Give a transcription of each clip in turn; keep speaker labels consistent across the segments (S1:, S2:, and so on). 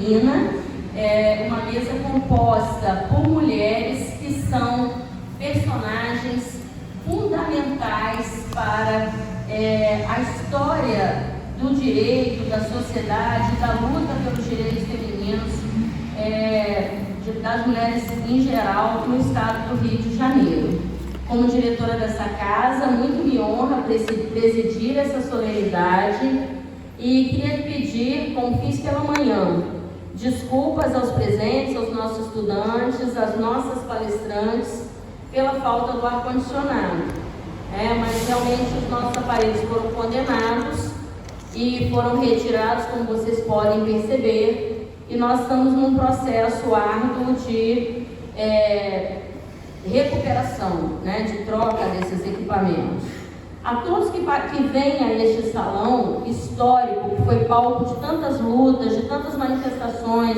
S1: feminina, uma mesa composta por mulheres que são personagens fundamentais para a história do direito, da sociedade, da luta pelos direitos femininos, das mulheres em geral no estado do Rio de Janeiro. Como diretora dessa casa, muito me honra presidir essa solenidade e queria pedir, como fiz pela manhã, desculpas aos presentes, aos nossos estudantes, às nossas palestrantes, pela falta do ar-condicionado. Mas realmente os nossos aparelhos foram condenados e foram retirados, como vocês podem perceber, e nós estamos num processo árduo de recuperação, de troca desses equipamentos. A todos que vêm a este salão histórico, que foi palco de tantas lutas, de tantas manifestações,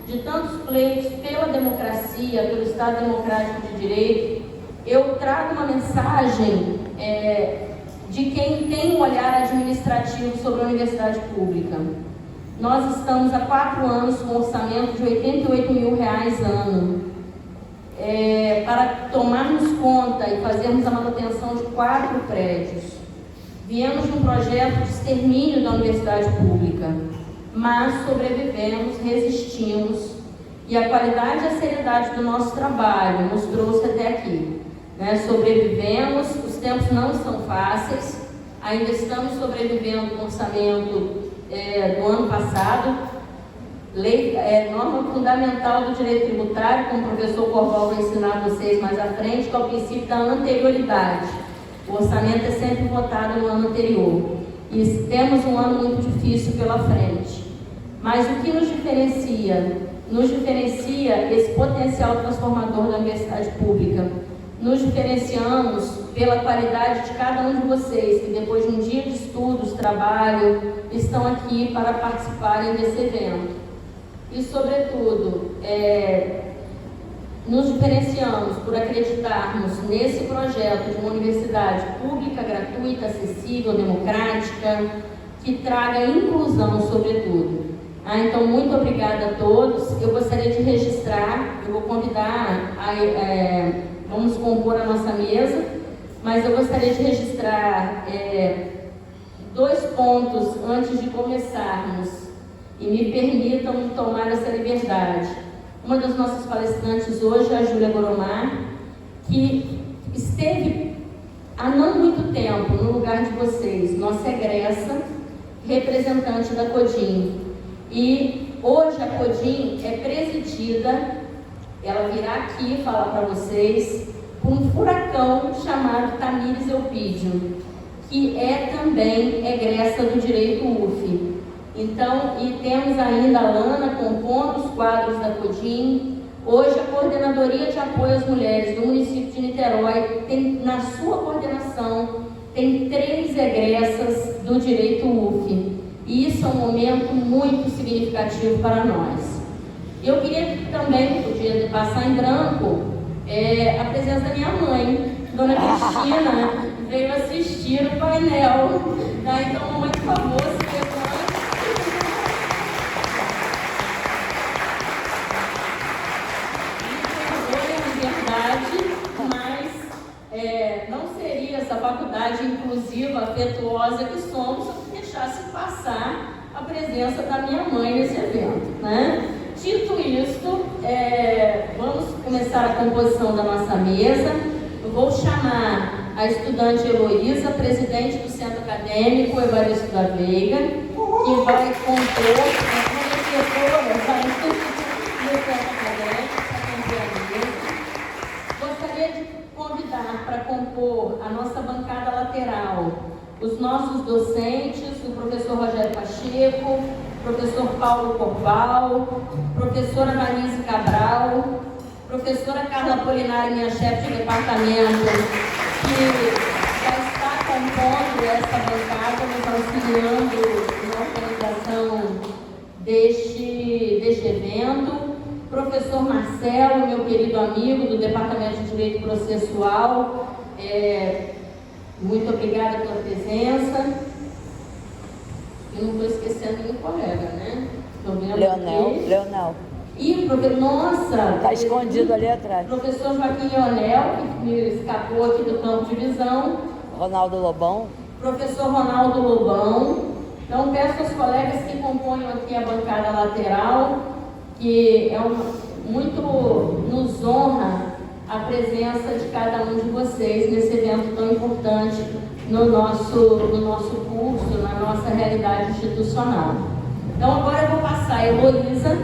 S1: de tantos pleitos pela democracia, pelo Estado Democrático de Direito, eu trago uma mensagem de quem tem um olhar administrativo sobre a universidade pública. Nós estamos há 4 anos com um orçamento de R$88 mil ano, para tomarmos conta e fazermos a manutenção de 4 prédios. Viemos de um projeto de extermínio da universidade pública, mas sobrevivemos, resistimos, e a qualidade e a seriedade do nosso trabalho nos trouxe até aqui. Sobrevivemos, os tempos não estão fáceis, ainda estamos sobrevivendo com o orçamento do ano passado, norma fundamental do direito tributário, como o professor Corval vai ensinar a vocês mais à frente, que é o princípio da anterioridade. O orçamento é sempre votado no ano anterior. E temos um ano muito difícil pela frente. Mas o que nos diferencia? Nos diferencia esse potencial transformador da universidade pública. Nos diferenciamos pela qualidade de cada um de vocês, que depois de um dia de estudos, trabalho, estão aqui para participarem desse evento. E, sobretudo, nos diferenciamos por acreditarmos nesse projeto de uma universidade pública, gratuita, acessível, democrática, que traga inclusão, sobretudo. Então, muito obrigada a todos. Eu gostaria de registrar, eu vou convidar, vamos compor a nossa mesa, mas eu gostaria de registrar 2 pontos antes de começarmos. E me permitam tomar essa liberdade. Uma das nossas palestrantes hoje é a Júlia Goromar, que esteve há não muito tempo no lugar de vocês, nossa egressa, representante da CODIM. E hoje a CODIM é presidida, ela virá aqui falar para vocês, por um furacão chamado Tamires Elpidio, que é também egressa do direito UF. Então, e temos ainda a Lana compondo os quadros da CODIM. Hoje, a Coordenadoria de Apoio às Mulheres do município de Niterói tem, na sua coordenação, tem 3 egressas do direito UF. E isso é um momento muito significativo para nós. Eu queria também, podia passar em branco, a presença da minha mãe, Dona Cristina, veio assistir o painel. Então, mamãe, por favor, se levante. Mas não seria essa faculdade inclusiva, afetuosa que somos, se eu deixasse passar a presença da minha mãe nesse evento, Dito isto, vamos começar a composição da nossa mesa. Eu vou chamar a estudante Heloísa, presidente do Centro Acadêmico Evaristo da Veiga, que vai compor, Gostaria de convidar para compor a nossa bancada lateral os nossos docentes, o professor Rogério Pacheco, professor Paulo Corval, professora Vanise Cabral, professora Carla Apolinário, minha chefe de departamento, que já está compondo essa bancada, nos auxiliando na organização deste evento. Professor Marcelo, meu querido amigo do Departamento de Direito Processual, muito obrigada pela presença. Eu não estou esquecendo nenhum colega, Estou vendo
S2: Leonel,
S1: aqui.
S2: Leonel.
S1: E, nossa!
S2: Está escondido ali atrás.
S1: Professor Joaquim Leonel, que me escapou aqui do campo de visão.
S2: Ronaldo Lobão.
S1: Professor Ronaldo Lobão. Então, peço aos colegas que compõem aqui a bancada lateral, que muito nos honra a presença de cada um de vocês nesse evento tão importante no nosso curso, na nossa realidade institucional. Então, agora eu vou passar a Heloísa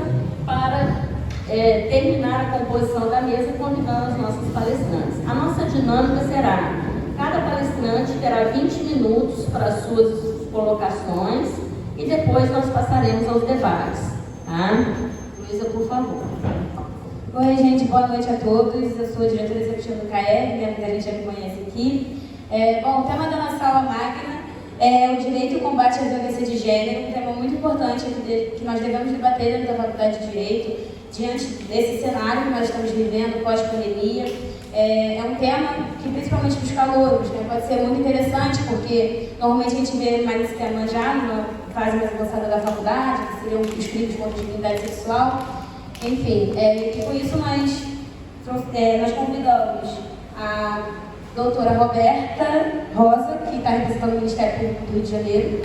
S1: para terminar a composição da mesa, convidando os nossos palestrantes. A nossa dinâmica será: cada palestrante terá 20 minutos para suas colocações e depois nós passaremos aos debates. Tá? Luísa, por favor.
S3: Oi, gente, boa noite a todos. Eu sou a diretora executiva do CAEV, muita gente já me conhece aqui. Bom, o tema da nossa aula magna é o direito e o combate à violência de gênero, um tema muito importante que nós devemos debater dentro da Faculdade de Direito, diante desse cenário que nós estamos vivendo pós-pandemia. É um tema que, principalmente para os calouros, né, pode ser muito interessante, porque normalmente a gente vê mais esse tema já na fase mais avançada da faculdade, que seriam os crimes contra a dignidade sexual. Enfim, e por isso nós convidamos a doutora Roberta Rosa, que está representando o Ministério Público do Rio de Janeiro.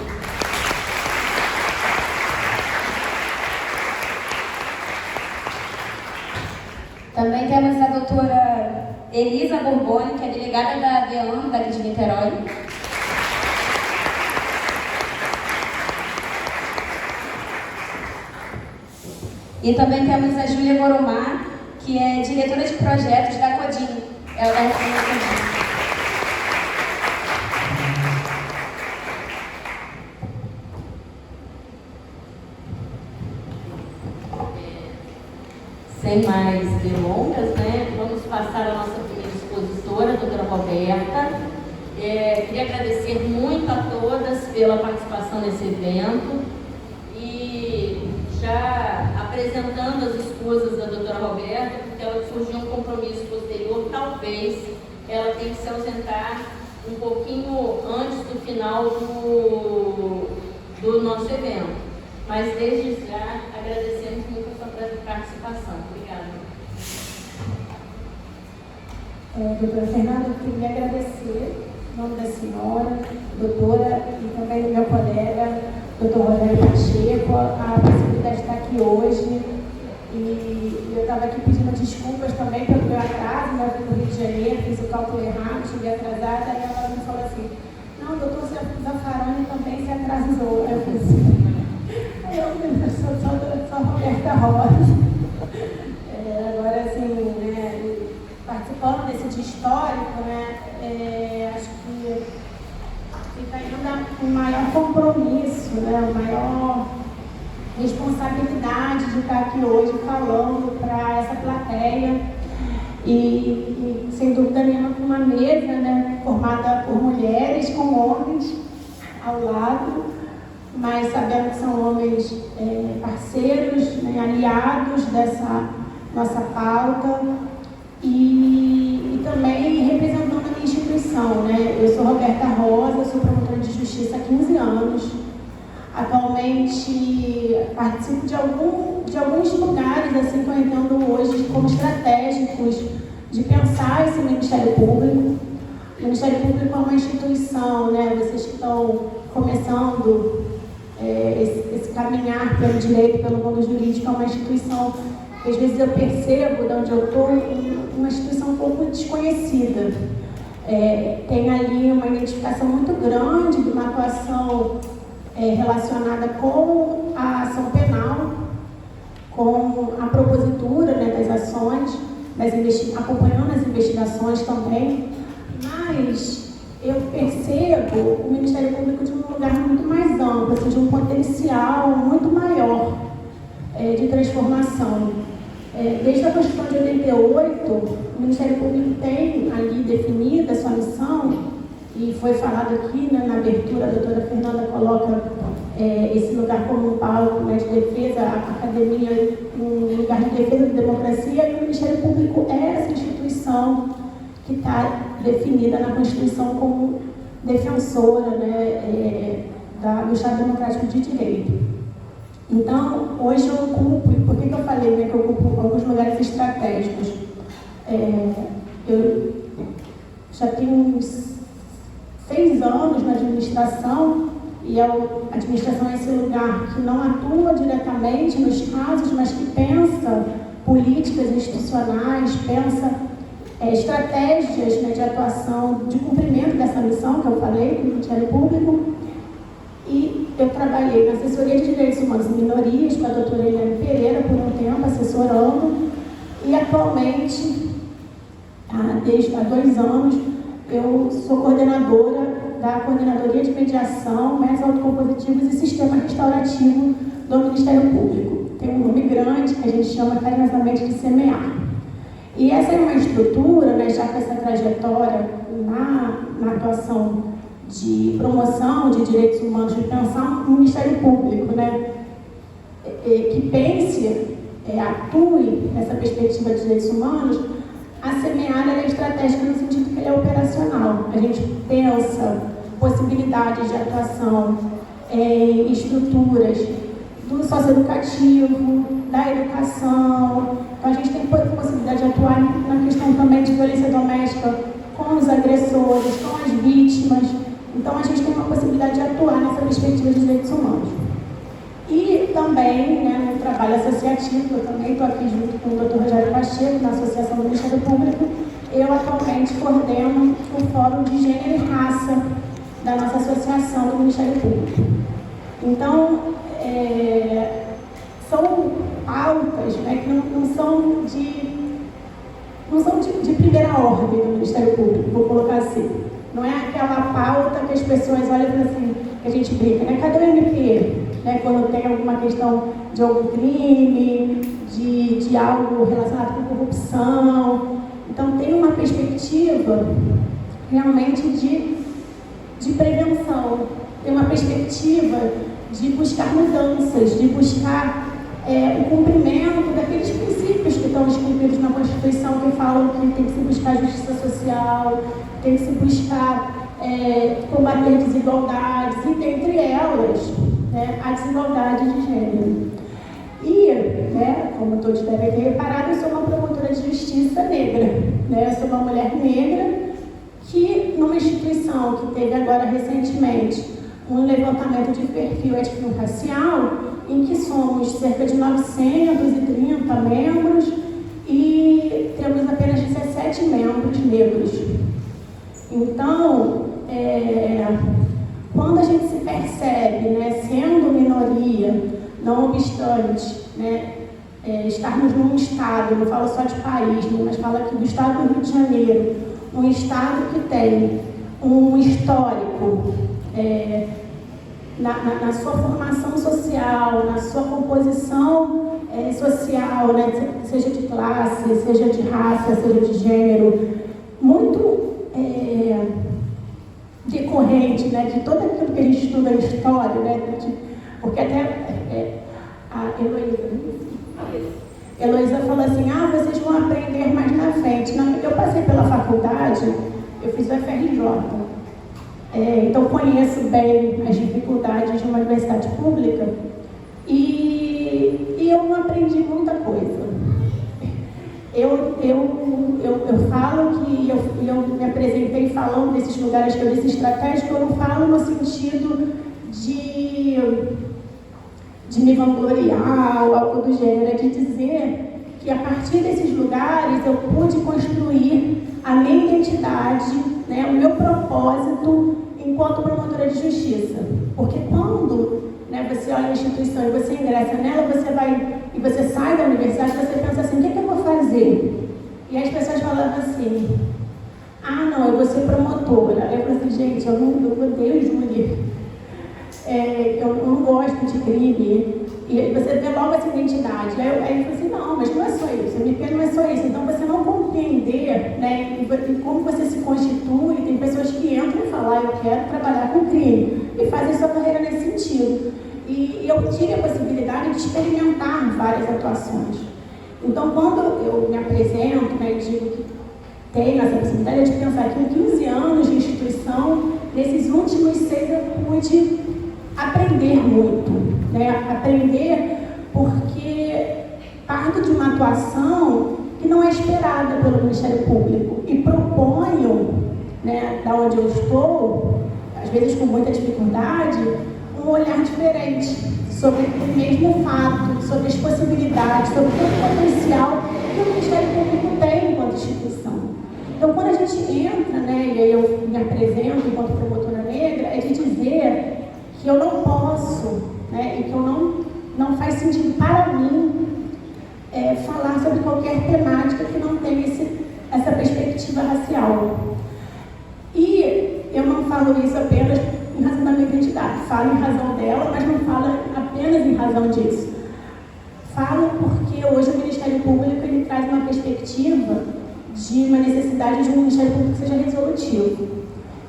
S3: Também temos a doutora Elisa Borboni, que é delegada da DEAN, daqui de Niterói. E também temos a Júlia Goromar, que é diretora de projetos da CODIN. Ela vai responder a CODIN.
S1: Sem mais delongas, né? Vamos passar a nossa primeira expositora, a doutora Roberta. Queria agradecer muito a todas pela participação nesse evento e já apresentando as escusas da doutora Roberta, porque ela surgiu um compromisso posterior, talvez ela tenha que se ausentar um pouquinho antes do final do nosso evento. Mas desde já agradecemos muito a sua participação. Obrigada.
S4: Doutora Fernanda, eu queria agradecer em nome da senhora, doutora, e também do meu colega, doutor Rogério Pacheco, a possibilidade de estar aqui hoje. E eu estava aqui pedindo desculpas também pelo meu atraso, né? Eu fui do Rio de Janeiro, fiz o cálculo errado, cheguei atrasada, aí ela me falou assim: não, doutor Zaffaroni também se atrasou. Aí eu falei assim: eu sou a Roberta Rosa. Agora, assim, né, participando desse dia histórico, né, acho que fica ainda um maior compromisso, né, uma maior responsabilidade de estar aqui hoje falando para essa plateia e, sem dúvida nenhuma, com uma mesa, né, formada por mulheres com homens ao lado, mas sabendo que são homens parceiros, né, aliados dessa nossa pauta e também representando a minha instituição, né? Eu sou Roberta Rosa, sou promotora de justiça há 15 anos. Atualmente participo de alguns lugares assim, que eu entendo hoje como estratégicos de pensar esse Ministério Público. O Ministério Público é uma instituição, né? Vocês que estão começando esse caminhar pelo direito, pelo mundo jurídico, é uma instituição que às vezes eu percebo de onde eu estou, uma instituição um pouco desconhecida. Tem ali uma identificação muito grande de uma atuação relacionada com a ação penal, com a propositura, né, das ações, acompanhando as investigações também, mas eu percebo o Ministério Público de um lugar muito mais amplo, assim, de um potencial muito maior de transformação. Desde a Constituição de 88, o Ministério Público tem ali definida a sua missão, e foi falado aqui, né, na abertura, a doutora Fernanda coloca esse lugar como um palco, né, de defesa, a academia um lugar de defesa da democracia, e o Ministério Público é essa instituição que está definida na Constituição como defensora, né, do Estado Democrático de Direito. Então, hoje eu ocupo, e por que eu falei, né, que eu ocupo alguns lugares estratégicos? Eu já tenho uns 6 anos na administração, e a administração é esse lugar que não atua diretamente nos casos, mas que pensa políticas institucionais, pensa estratégias, né, de atuação, de cumprimento dessa missão que eu falei do Ministério Público. E eu trabalhei na assessoria de direitos humanos e minorias com a doutora Eliane Pereira por um tempo, assessorando, e atualmente, desde há 2 anos, eu sou coordenadora da Coordenadoria de Mediação, Métodos Autocompositivos e Sistema Restaurativo do Ministério Público. Tem um nome grande que a gente chama carinhosamente de SEMEAR. E essa é uma estrutura, né, já com essa trajetória na atuação de promoção de direitos humanos, de pensar um Ministério Público, né, que pense, atue nessa perspectiva de direitos humanos. A SEMEAR é estratégica no sentido que ele é operacional. A gente pensa possibilidades de atuação em estruturas do socioeducativo, da educação. Então, a gente tem possibilidade de atuar na questão também de violência doméstica com os agressores, com as vítimas. Então, a gente tem uma possibilidade de atuar nessa perspectiva de direitos humanos. E também, né, no trabalho associativo, eu também estou aqui junto com o Dr. Rogério Pacheco, na Associação do Ministério Público. Eu atualmente coordeno o Fórum de Gênero e Raça da nossa associação do Ministério Público. Então, são pautas, né, que não são de primeira ordem do Ministério Público, vou colocar assim. Não é aquela pauta que as pessoas olham e assim, que a gente brinca, né? Cadê o MP? Né? Quando tem alguma questão de algum crime, de algo relacionado com corrupção. Então, tem uma perspectiva realmente de prevenção, tem uma perspectiva de buscar mudanças, de buscar o cumprimento daqueles princípios que estão esculpidos na Constituição, que falam que tem que se buscar justiça social, tem que se buscar combater desigualdades, e dentre elas, né, a desigualdade de gênero. E, né, como todos devem ter reparado, eu sou uma promotora de justiça negra. Né? Eu sou uma mulher negra que, numa instituição que teve agora recentemente um levantamento de perfil étnico-racial, em que somos cerca de 930 membros e temos apenas 17 membros negros. Então, quando a gente se percebe, né, sendo minoria, não obstante, né, estarmos num estado, não falo só de país, mas falo aqui do estado do Rio de Janeiro, um estado que tem um histórico na sua formação social, na sua composição social, né, seja de classe, seja de raça, seja de gênero, muito decorrente, né, de tudo aquilo que a gente estuda em história, né, porque até a Heloísa falou assim, vocês vão aprender mais na frente. Não, eu passei pela faculdade, eu fiz o FRJ, então conheço bem as dificuldades de uma universidade pública e eu não aprendi muita coisa. Eu falo que eu me apresentei falando desses lugares que eu disse estratégico, eu não falo no sentido de me vangloriar ou algo do gênero, é de dizer que a partir desses lugares eu pude construir a minha identidade, né, o meu propósito enquanto promotora de justiça. Porque quando, né, você olha a instituição e você ingressa nela, você sai da universidade, você pensa assim, o que eu vou fazer? E as pessoas falavam assim, não, eu vou ser promotora. Eu falei assim, gente, eu odeio júri. Eu não gosto de crime. E você vê logo essa identidade. Aí eu falei assim, não, mas não é só isso. A MP não é só isso. Então, você não compreender, né, e como você se constitui. Tem pessoas que entram e falam, eu quero trabalhar com crime. E fazem sua carreira nesse sentido. E eu tive a possibilidade de experimentar várias atuações. Então, quando eu me apresento, né, e digo que tenho essa possibilidade de pensar que em 15 anos de instituição, nesses últimos 6 eu pude aprender muito, né? Aprender porque parto de uma atuação que não é esperada pelo Ministério Público e proponho, né, da onde eu estou, às vezes com muita dificuldade, um olhar diferente sobre o mesmo fato, sobre as possibilidades, sobre todo o potencial que o Ministério Público tem enquanto instituição. Então, quando a gente entra, né, e aí eu me apresento enquanto promotora negra, é de dizer que eu não posso, né, e que não faz sentido para mim falar sobre qualquer temática que não tenha essa perspectiva racial. E eu não falo isso apenas em razão da minha identidade, falo em razão dela, mas não falo apenas em razão disso. Falo porque hoje o Ministério Público ele traz uma perspectiva de uma necessidade de um Ministério Público que seja resolutivo.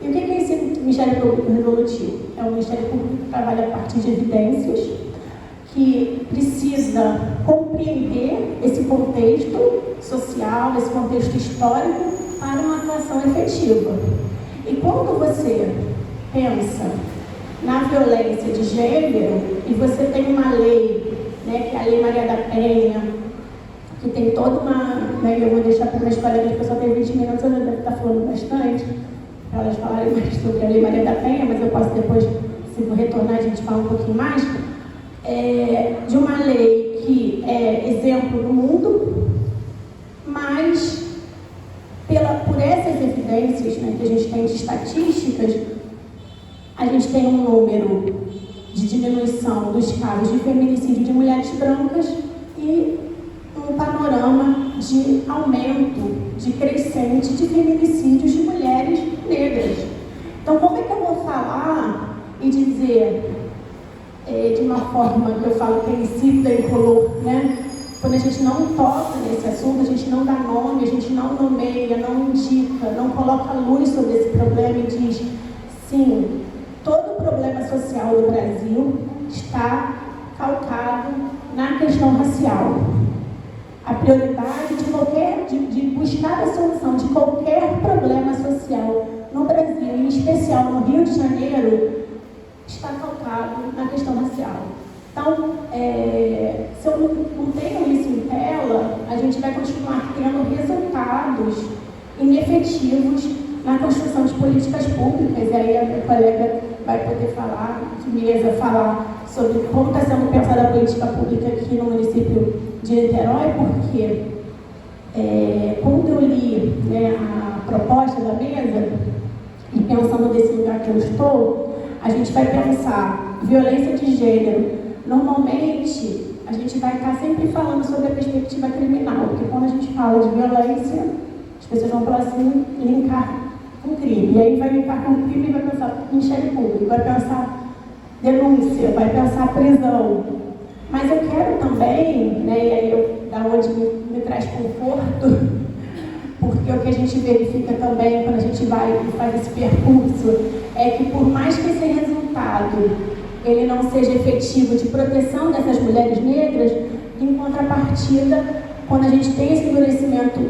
S4: E o que é esse Ministério Público resolutivo? É um Ministério Público que trabalha a partir de evidências, que precisa compreender esse contexto social, esse contexto histórico, para uma atuação efetiva. E quando você pensa na violência de gênero, e você tem uma lei, né, que é a Lei Maria da Penha, que tem toda uma... Né, eu vou deixar para minhas colegas, porque eu só tenho 20 minutos, eu deve estar falando bastante, para elas falarem mais sobre a Lei Maria da Penha, mas eu posso depois, se eu retornar, a gente fala um pouquinho mais. De uma lei que é exemplo no mundo, mas por essas evidências, né, que a gente tem de estatísticas, a gente tem um número de diminuição dos casos de feminicídio de mulheres brancas e um panorama de aumento, de crescente de feminicídios de mulheres negras. Então, como é que eu vou falar e dizer de uma forma que eu falo que é insípida e incolor, né? Quando a gente não toca nesse assunto, a gente não dá nome, a gente não nomeia, não indica, não coloca luz sobre esse problema e diz, sim, todo o problema social do Brasil está calcado na questão racial. A prioridade de buscar a solução de qualquer problema social no Brasil, em especial no Rio de Janeiro, está calcado na questão racial. Então, se eu não tenho isso em tela, a gente vai continuar tendo resultados inefetivos na construção de políticas públicas. E aí a minha colega vai poder falar, de mesa, falar sobre como está sendo pensada a política pública aqui no município de Niterói, porque quando eu li, né, a proposta da mesa, e pensando nesse lugar que eu estou, a gente vai pensar violência de gênero. Normalmente, a gente vai estar sempre falando sobre a perspectiva criminal, porque quando a gente fala de violência, as pessoas vão falar assim, linkar com crime. E aí vai linkar com crime e vai pensar Ministério Público, vai pensar denúncia, vai pensar prisão. Mas eu quero também, né, e aí da onde me traz conforto, porque o que a gente verifica também quando a gente vai e faz esse percurso é que por mais que esse resultado ele não seja efetivo de proteção dessas mulheres negras, em contrapartida, quando a gente tem esse endurecimento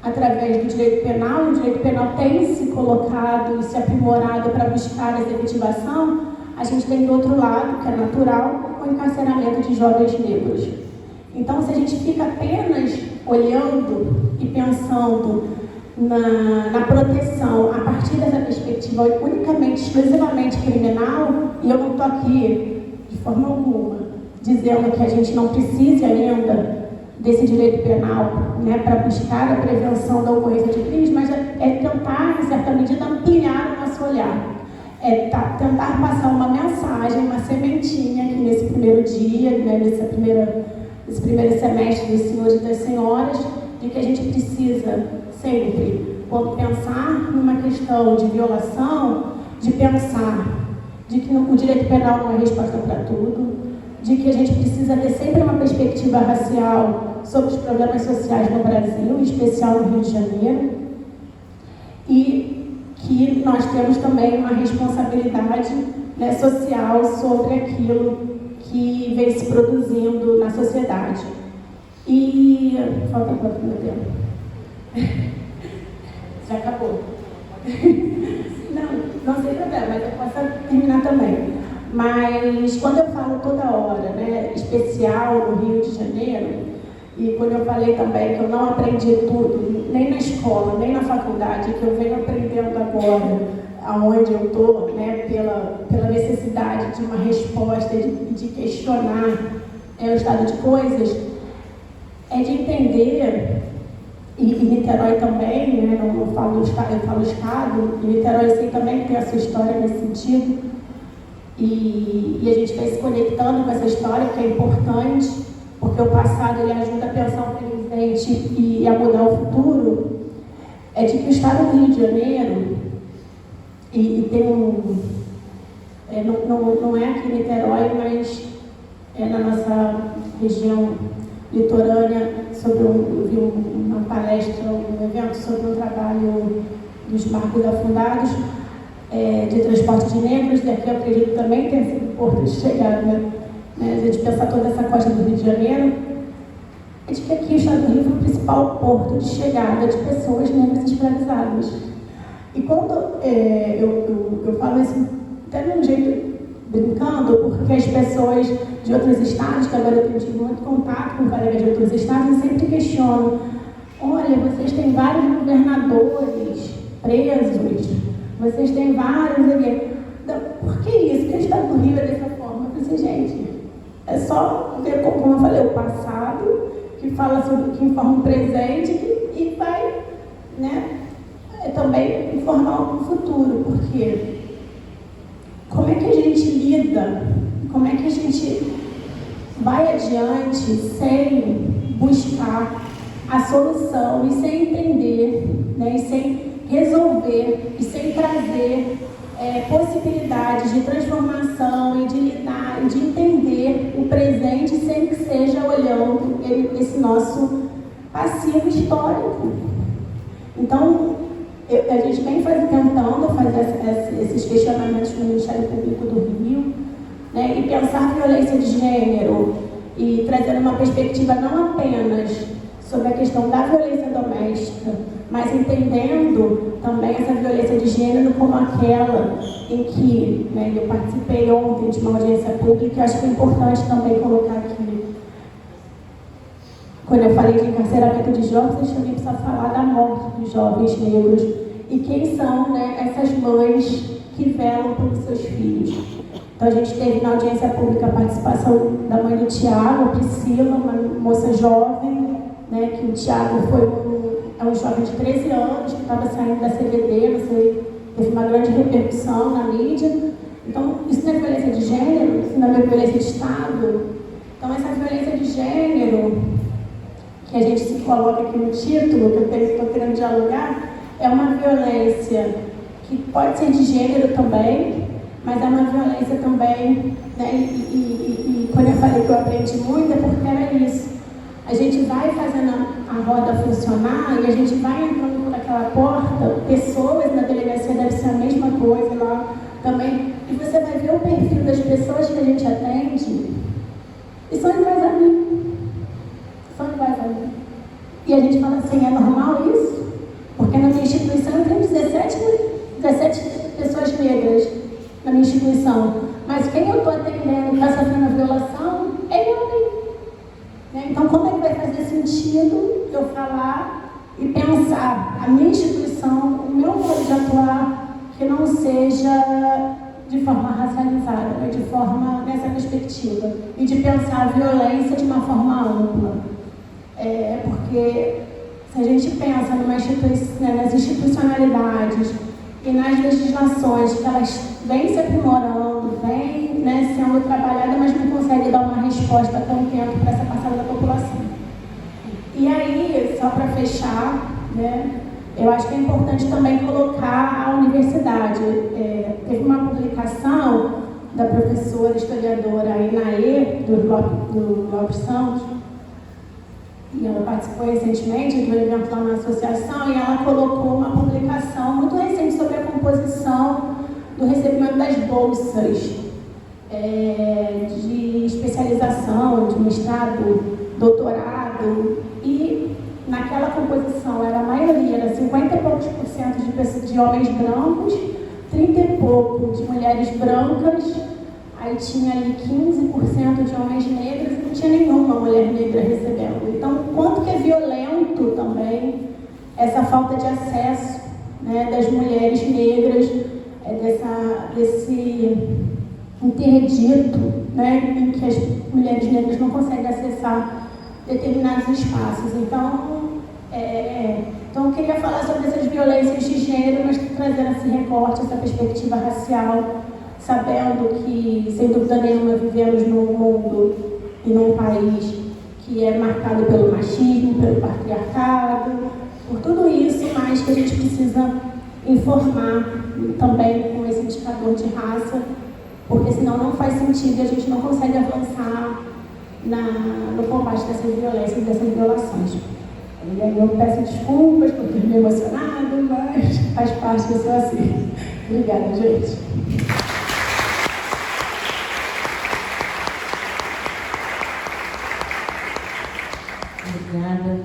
S4: através do direito penal, o direito penal tem se colocado e se aprimorado para buscar essa efetivação, a gente tem do outro lado, que é natural, o encarceramento de jovens negros. Então, se a gente fica apenas olhando e pensando na proteção a partir dessa perspectiva unicamente, exclusivamente criminal, e eu não estou aqui, de forma alguma, dizendo que a gente não precise ainda desse direito penal, né, para buscar a prevenção da ocorrência de crimes, mas é tentar, em certa medida, ampliar o nosso olhar. Tentar passar uma mensagem, uma sementinha aqui nesse primeiro dia, né, nesse primeiro semestre dos senhores e das senhoras, de que a gente precisa sempre, quando pensar numa questão de violação, de pensar de que o direito penal não é resposta para tudo, de que a gente precisa ter sempre uma perspectiva racial sobre os problemas sociais no Brasil, em especial no Rio de Janeiro, e que nós temos também uma responsabilidade, né, social sobre aquilo que vem se produzindo na sociedade. E... falta quanto meu tempo? Já acabou. Não tem problema, mas eu posso terminar também. Mas quando eu falo toda hora, né, especial no Rio de Janeiro, e quando eu falei também que eu não aprendi tudo, nem na escola, nem na faculdade, que eu venho aprendendo agora, aonde eu estou, né, pela necessidade de uma resposta, de questionar o estado de coisas, é de entender, e Niterói também, né, eu falo estado, e Niterói eu sei também que tem a sua história nesse sentido, e a gente vai se conectando com essa história, que é importante, porque o passado ele ajuda a pensar o presente e a mudar o futuro, é de que o estado do Rio de Janeiro, e tem não é aqui em Niterói, mas é na nossa região litorânea, eu vi uma palestra, um evento sobre um trabalho dos barcos afundados, de transporte de negros, daqui eu acredito também tem sido porto de chegada, né? A gente pensar toda essa costa do Rio de Janeiro, é de que aqui o estado do Rio foi o principal porto de chegada de pessoas negras escravizadas. E quando eu falo isso até de um jeito brincando, porque as pessoas de outros estados, que agora eu tenho tido muito contato com colegas de outros estados, sempre questionam: olha, vocês têm vários governadores presos, vocês têm vários... Por que isso? Porque o estado do Rio é dessa forma? Eu pensei, gente, é só ver, como eu falei, o passado, que fala sobre o que informa o presente e vai, né, também informar o futuro, porque como é que a gente lida, como é que a gente vai adiante sem buscar a solução e sem entender, né, e sem resolver e sem trazer possibilidades de transformação e de lidar e de entender o presente sem que seja olhando esse nosso passivo histórico. Então, a gente vem tentando fazer esses questionamentos no Ministério Público do Rio, né, e pensar violência de gênero e trazer uma perspectiva não apenas sobre a questão da violência doméstica, mas entendendo também essa violência de gênero como aquela em que, né, eu participei ontem de uma audiência pública, e acho que é importante também colocar aqui. Quando eu falei de encarceramento de jovens, eu também preciso falar da morte dos jovens negros e quem são, né, essas mães que velam pelos seus filhos. Então a gente teve na audiência pública a participação da mãe do Tiago, a Priscila, uma moça jovem, né, que o Tiago é um jovem de 13 anos que estava saindo da CVD, teve uma grande repercussão na mídia. Então, isso não é violência de gênero, isso não é violência de Estado. Então, essa violência de gênero, que a gente se coloca aqui no título, que eu estou querendo dialogar, é uma violência que pode ser de gênero também, mas é uma violência também, né, e quando eu falei que eu aprendi muito, é porque era isso. A gente vai fazendo a roda funcionar e a gente vai entrando por aquela porta, pessoas na delegacia deve ser a mesma coisa lá também, e você vai ver o perfil das pessoas que a gente atende e são iguais a mim. São iguais a mim. E a gente fala assim, é normal isso? Porque na minha instituição eu tenho 17 pessoas negras na minha instituição, mas quem eu estou atendendo que está sofrendo a violação é igual a mim. Então, como é que vai fazer sentido eu falar e pensar a minha instituição, o meu modo de atuar, que não seja de forma racializada, mas de forma nessa perspectiva, e de pensar a violência de uma forma ampla? Porque se a gente pensa nas institucionalidades e nas legislações que elas vêm se aprimorando, vêm, né, sendo trabalhadas, mas não conseguem dar uma resposta a tão tempo para essa parcela da população. E aí, só para fechar, né, eu acho que é importante também colocar a universidade. Teve uma publicação da professora historiadora Inaê, do Lopes Santos, e ela participou recentemente do evento lá na associação, e ela colocou uma publicação muito recente sobre a composição do recebimento das bolsas de especialização, de mestrado, doutorado, e naquela composição a maioria era 50 e poucos % de homens brancos, 30 e pouco de mulheres brancas, aí tinha ali 15% de homens negros e não tinha nenhuma mulher negra recebendo. Então, o quanto que é violento também essa falta de acesso, né, das mulheres negras, desse interdito, né, em que as mulheres negras não conseguem acessar determinados espaços. Então eu queria falar sobre essas violências de gênero, mas trazendo esse recorte, essa perspectiva racial, sabendo que, sem dúvida nenhuma, vivemos num mundo e num país que é marcado pelo machismo, pelo patriarcado, por tudo isso, mas que a gente precisa informar também com esse indicador de raça, porque senão não faz sentido e a gente não consegue avançar no combate dessas violências e dessas violações. E aí eu peço desculpas por ter me emocionado, mas faz parte, eu sou assim. Obrigada, gente.
S1: Obrigada.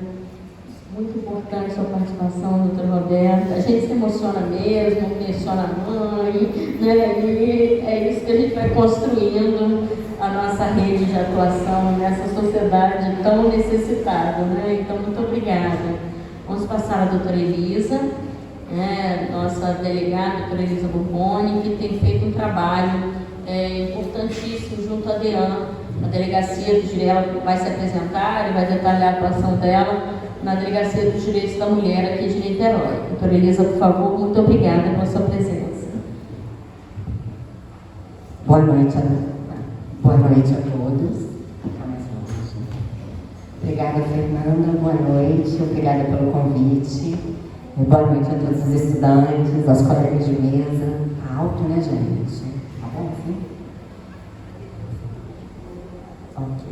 S1: Muito importante a sua participação, doutora Roberta. A gente se emociona mesmo, menciona a mãe, né? E é isso que a gente vai construindo a nossa rede de atuação nessa sociedade tão necessitada, né? Então, muito obrigada. Vamos passar a doutora Elisa, né? Nossa delegada, doutora Elisa Borboni, que tem feito um trabalho importantíssimo junto à DEAN, a Delegacia do Direito. Ela vai se apresentar e vai detalhar a atuação dela na Delegacia dos Direitos da Mulher aqui de Niterói. Doutora Elisa, por favor, muito obrigada pela sua presença.
S5: Boa noite a todos. Obrigada, Fernanda. Boa noite. Obrigada pelo convite. Boa noite a todos os estudantes, aos colegas de mesa. Tá alto, né, gente? Tá bom, sim? Ok.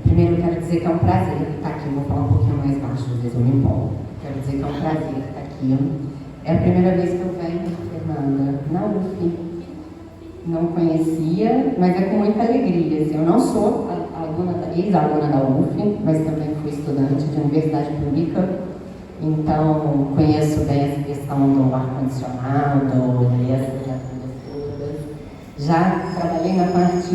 S5: Primeiro, eu quero dizer que é um prazer estar aqui. Vou falar um pouquinho mais baixo, às vezes eu me empolgo. Quero dizer que é um prazer estar aqui. É a primeira vez que eu venho, Fernanda, na UF. Não conhecia, mas é com muita alegria. Assim, eu não sou ex-aluna da UF, mas também fui estudante de universidade pública. Então, conheço bem essa questão do ar-condicionado, essas coisas todas. Já trabalhei na parte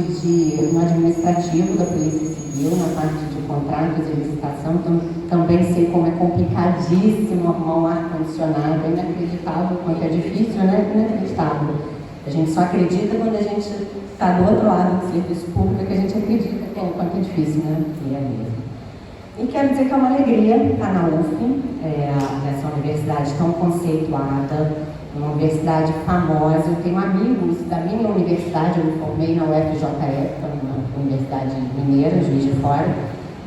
S5: no administrativo da Polícia Civil, na parte de contratos e licitação, então também sei como é complicadíssimo arrumar um ar-condicionado, é inacreditável quanto é difícil, né? Inacreditável. A gente só acredita quando a gente está do outro lado do serviço público, que a gente acredita que quanto é difícil, né? E é mesmo. E quero dizer que é uma alegria estar na UF, nessa universidade tão conceituada, uma universidade famosa. Eu tenho amigos da minha universidade, eu me formei na UFJF, uma universidade mineira, Juiz de Fora,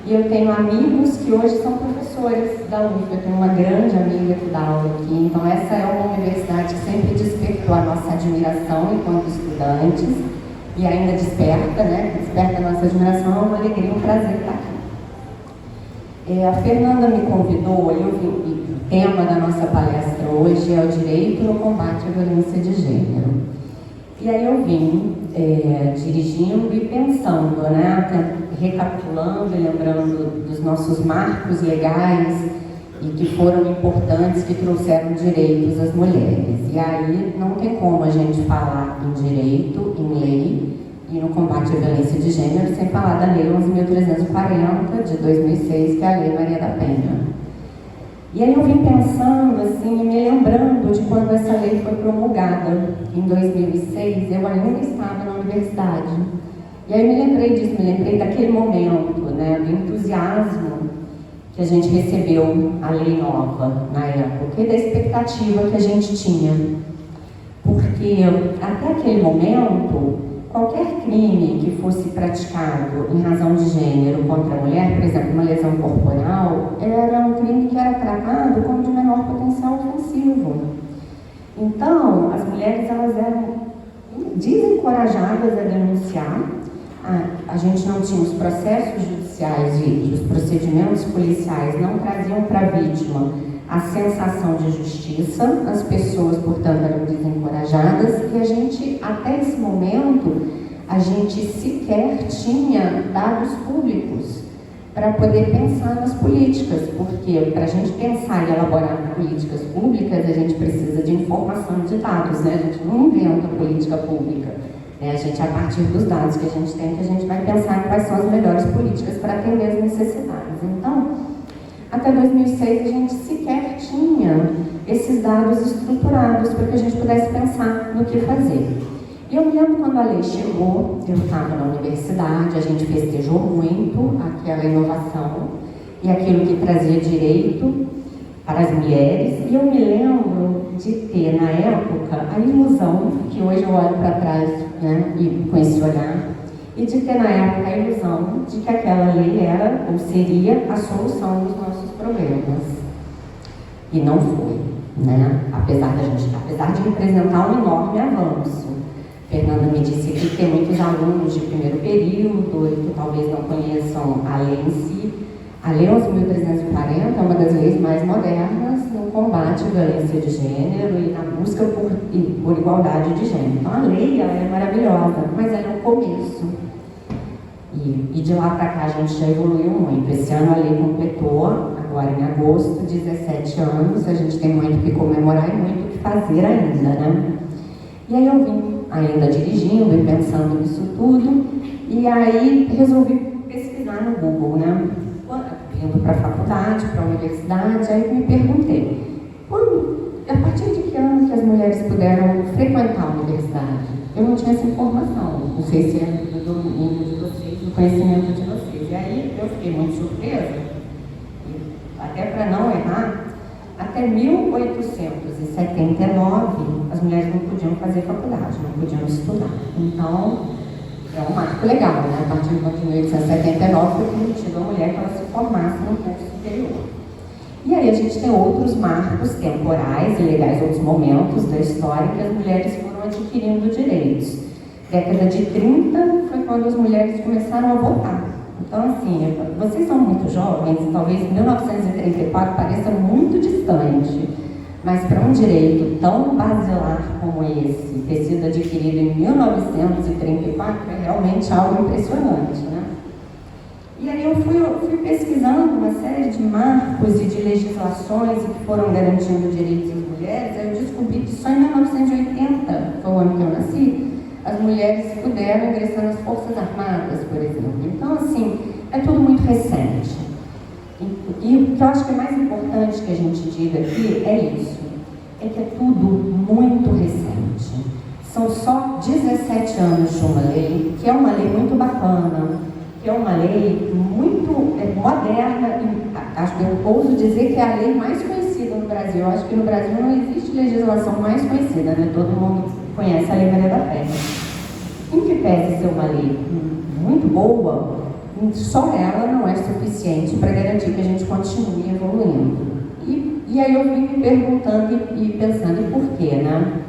S5: e eu tenho amigos que hoje são professores da UF. Eu tenho uma grande amiga que dá aula aqui, então essa é uma universidade que sempre despertou a nossa admiração enquanto estudantes, e ainda desperta, né? Desperta a nossa admiração, é uma alegria, um prazer estar aqui. A Fernanda me convidou, o tema da nossa palestra hoje é o direito no combate à violência de gênero. E aí eu vim dirigindo e pensando, né, recapitulando e lembrando dos nossos marcos legais e que foram importantes, que trouxeram direitos às mulheres. E aí não tem como a gente falar em direito, em lei, e no combate à violência de gênero, sem falar da Lei 11.340, de 2006, que é a Lei Maria da Penha. E aí eu vim pensando, assim, me lembrando de quando essa lei foi promulgada. Em 2006, eu ainda estava na universidade. E aí me lembrei disso, me lembrei daquele momento, né, do entusiasmo que a gente recebeu a lei nova na época e da expectativa que a gente tinha. Porque até aquele momento, qualquer crime que fosse praticado em razão de gênero contra a mulher, por exemplo, uma lesão corporal, era um crime que era tratado como de menor potencial ofensivo. Então, as mulheres elas eram desencorajadas a denunciar. A gente não tinha os processos judiciais e os procedimentos policiais não traziam para a vítima a sensação de justiça, as pessoas, portanto, eram desencorajadas e a gente, até esse momento, a gente sequer tinha dados públicos para poder pensar nas políticas, porque para a gente pensar e elaborar políticas públicas, a gente precisa de informação e de dados, né? A gente não inventa política pública, né? A gente, a partir dos dados que a gente tem, que a gente vai pensar quais são as melhores políticas para atender as necessidades. Então, até 2006, a gente sequer tinha esses dados estruturados para que a gente pudesse pensar no que fazer. E eu me lembro quando a lei chegou, eu estava na universidade, a gente festejou muito aquela inovação e aquilo que trazia direito para as mulheres. E eu me lembro de ter, na época, a ilusão, que hoje eu olho para trás, né, e com esse olhar, e de ter, na época, a ilusão de que aquela lei era ou seria a solução dos nossos problemas. E não foi, né? Apesar de representar um enorme avanço. Fernanda me disse aqui que tem muitos alunos de primeiro período que talvez não conheçam a lei em si. A Lei 11.340 é uma das leis mais modernas no combate à violência de gênero e na busca por igualdade de gênero. Então a lei ela é maravilhosa, mas ela é um começo. E de lá para cá a gente já evoluiu muito. Esse ano a lei completou, agora em agosto, 17 anos. A gente tem muito que comemorar e muito o que fazer ainda, né? E aí eu vim ainda dirigindo e pensando nisso tudo, e aí resolvi pesquisar no Google, né? Vindo para a faculdade, para a universidade, aí me perguntei, a partir de que ano que as mulheres puderam frequentar a universidade? Eu não tinha essa informação, não sei se é do domínio de vocês, do conhecimento de vocês. E aí eu fiquei muito surpresa, e até para não errar, até 1879, as mulheres não podiam fazer faculdade, não podiam estudar. Então, é um marco legal, né? A partir de 1879 foi permitido à mulher que ela se formasse no curso superior. E aí a gente tem outros marcos temporais e legais, outros momentos da história que as mulheres foram adquirindo direitos. Década de 30 foi quando as mulheres começaram a votar. Então, assim, vocês são muito jovens, talvez 1934 pareça muito distante, mas para um direito tão basilar como esse, ter sido adquirido em 1934, é realmente algo impressionante, né? E aí eu fui pesquisando uma série de marcos e de legislações que foram garantindo direitos às mulheres. Aí eu descobri que só em 1980, foi o ano que eu nasci, as mulheres puderam ingressar nas Forças Armadas, por exemplo. Então, assim, é tudo muito recente. E o que eu acho que é mais importante que a gente diga aqui é isso, é que é tudo muito recente. São só 17 anos de uma lei, que é uma lei muito bacana, que é uma lei muito moderna, e acho que eu ouso dizer que é a lei mais conhecida no Brasil. Eu acho que no Brasil não existe legislação mais conhecida, né? Todo mundo conhece a Lei Maria da Penha. Em que pese ser uma lei muito boa, só ela não é suficiente para garantir que a gente continue evoluindo. E aí eu vim me perguntando e pensando, e por quê, né?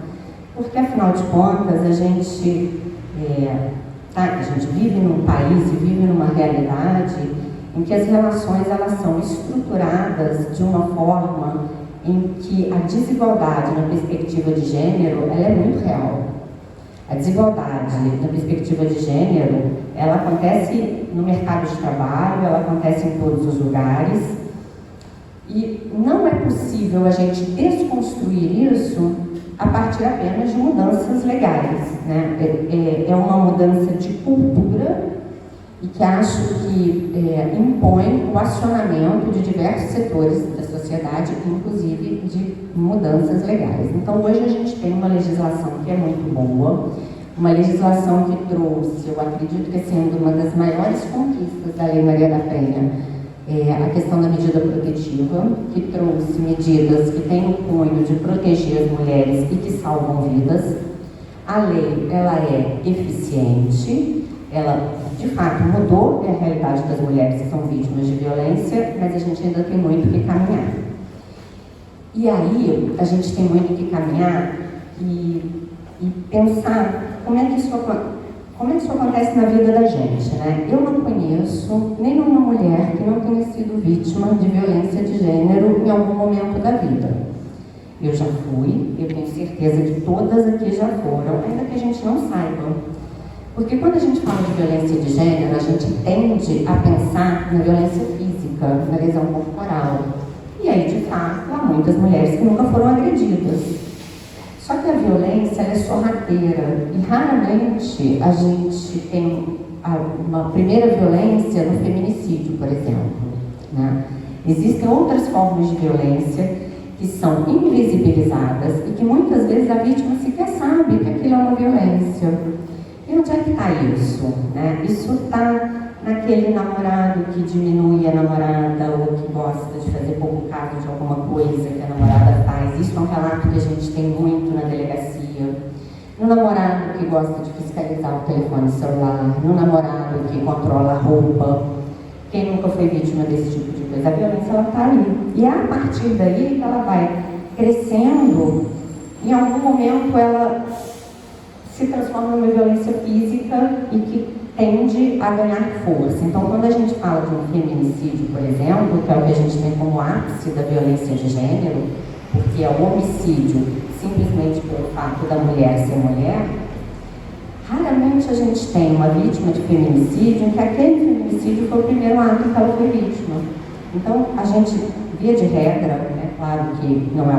S5: Porque, afinal de contas, a gente vive num país e vive numa realidade em que as relações elas são estruturadas de uma forma em que a desigualdade na perspectiva de gênero ela é muito real. A desigualdade na perspectiva de gênero, ela acontece no mercado de trabalho, ela acontece em todos os lugares, e não é possível a gente desconstruir isso a partir apenas de mudanças legais, né? É uma mudança de cultura e que acho que impõe o acionamento de diversos setores da sociedade, inclusive de mudanças legais. Então, hoje a gente tem uma legislação que é muito boa, uma legislação que trouxe, eu acredito que sendo uma das maiores conquistas da Lei Maria da Penha, a questão da medida protetiva, que trouxe medidas que têm o cunho de proteger as mulheres e que salvam vidas. A lei, ela é eficiente, ela, de fato, mudou a realidade das mulheres que são vítimas de violência, mas a gente ainda tem muito que caminhar. E aí, a gente tem muito que caminhar e pensar como é que isso acontece na vida da gente, né? Eu não conheço nenhuma mulher que não tenha sido vítima de violência de gênero em algum momento da vida. Eu já fui, eu tenho certeza que todas aqui já foram, ainda que a gente não saiba. Porque quando a gente fala de violência de gênero, a gente tende a pensar na violência física, na lesão corporal. E aí, de fato, há muitas mulheres que nunca foram agredidas. Só que a violência ela é sorrateira e raramente a gente tem uma primeira violência no feminicídio, por exemplo, né? Existem outras formas de violência que são invisibilizadas e que muitas vezes a vítima sequer sabe que aquilo é uma violência. E onde é que está isso? Né? Isso está naquele namorado que diminui a namorada ou que gosta de fazer pouco caso de alguma coisa que a namorada faz. Isso é um relato que a gente tem muito na delegacia. No namorado que gosta de fiscalizar o telefone celular, no namorado que controla a roupa. Quem nunca foi vítima desse tipo de coisa? A violência ela está ali. E é a partir daí que ela vai crescendo, em algum momento ela se transforma numa violência física e que tende a ganhar força. Então, quando a gente fala de um feminicídio, por exemplo, que é o que a gente tem como ápice da violência de gênero, porque é o homicídio simplesmente pelo fato da mulher ser mulher, raramente a gente tem uma vítima de feminicídio em que aquele feminicídio foi o primeiro ato que ela foi vítima. Então, a gente, via de regra, é claro que não é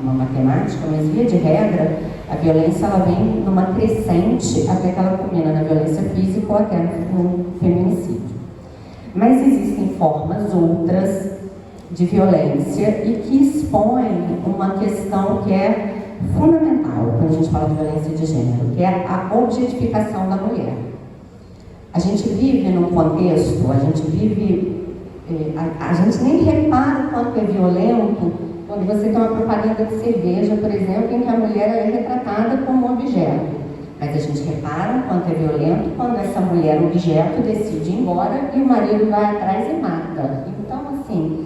S5: uma matemática, mas via de regra, a violência ela vem numa crescente até que ela culmina na violência física ou até no feminicídio. Mas existem formas outras de violência e que expõem uma questão que é fundamental quando a gente fala de violência de gênero, que é a objetificação da mulher. A gente vive num contexto, a gente nem repara o quanto é violento quando você tem uma propaganda de cerveja, por exemplo, em que a mulher é retratada como um objeto. Mas a gente repara o quanto é violento quando essa mulher objeto decide ir embora e o marido vai atrás e mata. Então, assim,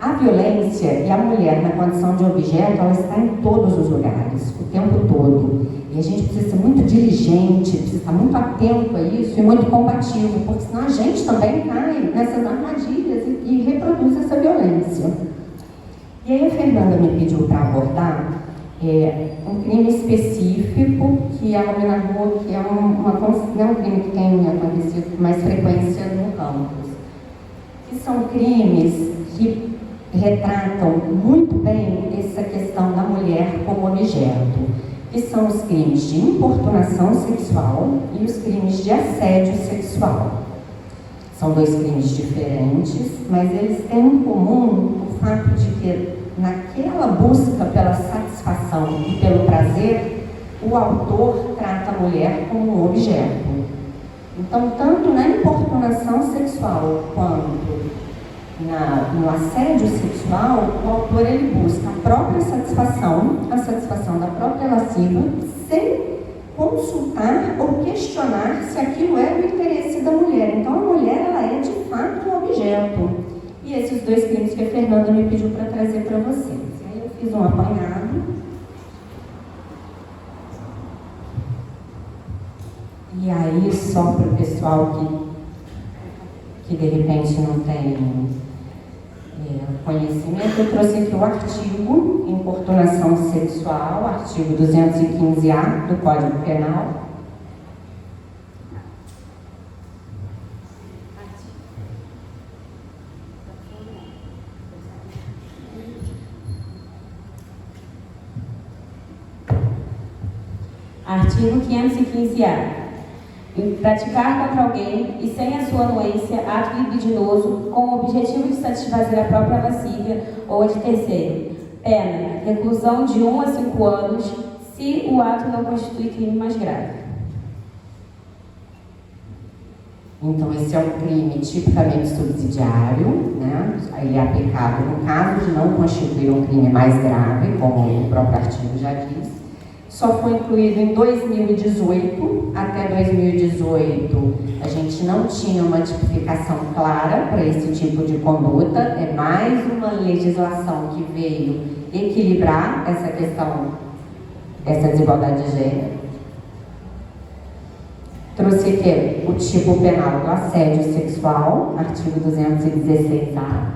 S5: a violência e a mulher na condição de objeto, ela está em todos os lugares, o tempo todo. E a gente precisa ser muito diligente, precisa estar muito atento a isso e muito combativo, porque senão a gente também cai nessas armadilhas e reproduz essa violência. E aí a Fernanda me pediu para abordar um crime específico que ela me narrou, que é um crime que tem acontecido com mais frequência no campus. Que são crimes que retratam muito bem essa questão da mulher como objeto, que são os crimes de importunação sexual e os crimes de assédio sexual. São dois crimes diferentes, mas eles têm em comum o fato de que, naquela busca pela satisfação e pelo prazer, o autor trata a mulher como um objeto. Então, tanto na importunação sexual quanto no assédio sexual, o autor ele busca a própria satisfação, a satisfação da própria lasciva, sem consultar ou questionar se aquilo é do interesse da mulher. Então, a mulher ela é de fato um objeto. E esses dois crimes que a Fernanda me pediu para trazer para vocês. Aí eu fiz um apanhado. E aí, só para o pessoal que de repente não tem conhecimento, eu trouxe aqui o artigo Importunação Sexual, artigo 215-A do Código Penal.
S3: Artigo 515-A. Praticar contra alguém e sem a sua anuência ato libidinoso com o objetivo de satisfazer a própria lascívia ou a de terceiro. Pena, reclusão de 1 a 5 anos, se o ato não constitui crime mais grave.
S5: Então, esse é um crime tipicamente subsidiário, né? Ele é aplicado no caso de não constituir um crime mais grave, como o próprio artigo já diz. Só foi incluído em 2018. Até 2018, a gente não tinha uma tipificação clara para esse tipo de conduta. É mais uma legislação que veio equilibrar essa questão, essa desigualdade de gênero. Trouxe aqui o tipo penal do assédio sexual, artigo 216-A.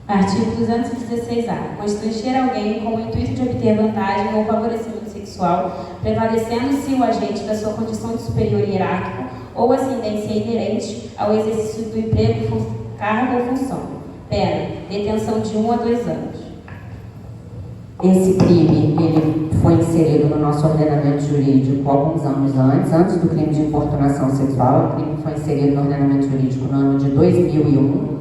S3: Artigo 216-A. Constranger alguém com o intuito de obter vantagem ou favorecimento sexual sexual, prevalecendo se o agente da sua condição de superior hierárquico ou ascendência inerente ao exercício do emprego, cargo ou função. Pena, detenção de 1 a 2 anos.
S5: Esse crime, ele foi inserido no nosso ordenamento jurídico alguns anos antes do crime de importunação sexual. O crime foi inserido no ordenamento jurídico no ano de 2001.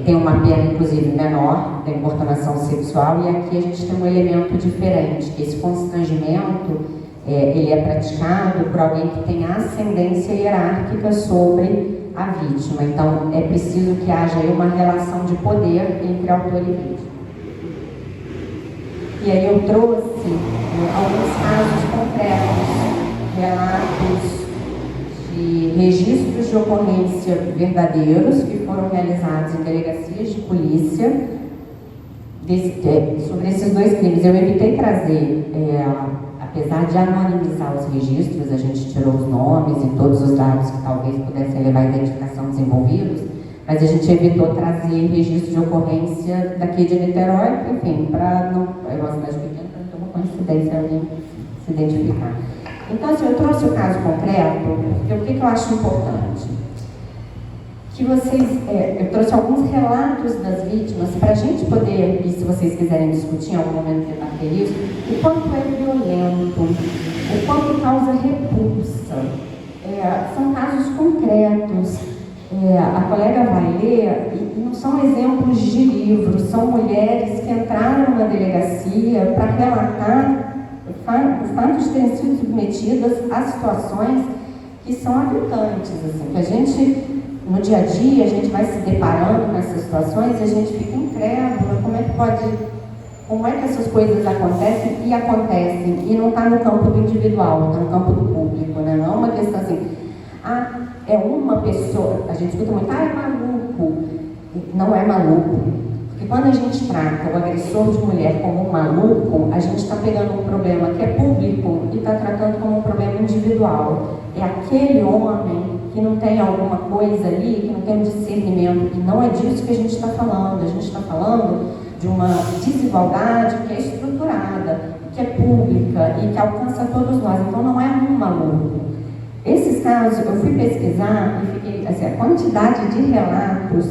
S5: Tem uma pena, inclusive, menor da importunação sexual, e aqui a gente tem um elemento diferente, que esse constrangimento, ele é praticado por alguém que tem ascendência hierárquica sobre a vítima. Então, é preciso que haja aí uma relação de poder entre autor e vítima. E aí eu trouxe alguns casos concretos, relatos de registros de ocorrência verdadeiros que foram realizados em delegacias de polícia sobre esses dois crimes. Eu evitei trazer, apesar de anonimizar os registros, a gente tirou os nomes e todos os dados que talvez pudessem levar à identificação dos envolvidos, mas a gente evitou trazer registro de ocorrência daqui de Niterói, enfim, para não... É uma cidade pequena, para não ter uma coincidência alguém se identificar. Então, assim, eu trouxe o caso concreto, porque o que eu acho importante? Que vocês... eu trouxe alguns relatos das vítimas, para a gente poder, e se vocês quiserem discutir em algum momento, debater isso, o quanto é violento, o quanto causa repulsa. São casos concretos. A colega vai ler, e não são exemplos de livros, são mulheres que entraram na delegacia para relatar o fato de terem sido submetidas a situações que são habitantes, assim, que a gente, no dia a dia, a gente vai se deparando com essas situações e a gente fica incrédula, como é que essas coisas acontecem, e não está no campo do individual, está no campo do público, né? Não é uma questão assim, é uma pessoa, a gente escuta muito, é maluco. Não é maluco. Porque quando a gente trata o agressor de mulher como um maluco, a gente está pegando um problema que é público e está tratando como um problema individual. É aquele homem que não tem alguma coisa ali, que não tem um discernimento, e não é disso que a gente está falando. A gente está falando de uma desigualdade que é estruturada, que é pública e que alcança todos nós. Então não é um maluco. Esses casos, eu fui pesquisar e fiquei, assim, a quantidade de relatos,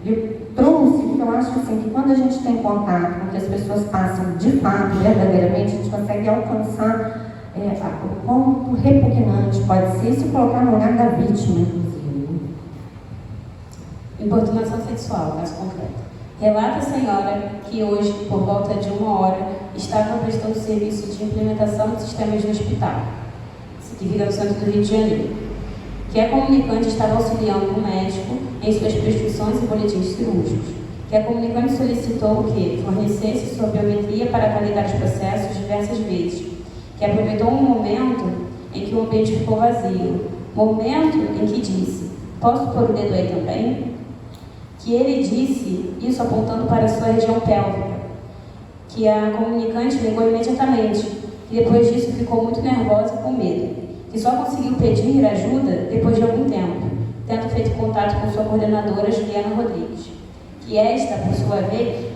S5: eu trouxe, porque eu acho assim, que quando a gente tem contato com o que as pessoas passam de fato, verdadeiramente, a gente consegue alcançar o quanto repugnante pode ser, se colocar no lugar da vítima, inclusive.
S3: Importunação sexual, caso concreto. Relata a senhora que hoje, por volta de 1 hora, estava prestando serviço de implementação de sistemas no hospital, que fica no centro do Rio de Janeiro, que a comunicante estava auxiliando o médico em suas prescrições e boletins cirúrgicos, que a comunicante solicitou que fornecesse sua biometria para validar os processos diversas vezes, que aproveitou um momento em que o ambiente ficou vazio, momento em que disse, posso pôr o dedo aí também? Que ele disse isso apontando para a sua região pélvica, que a comunicante negou imediatamente, e depois disso ficou muito nervosa e com medo, que só conseguiu pedir ajuda depois de algum tempo, tendo feito contato com sua coordenadora, Juliana Rodrigues, que esta, por sua vez,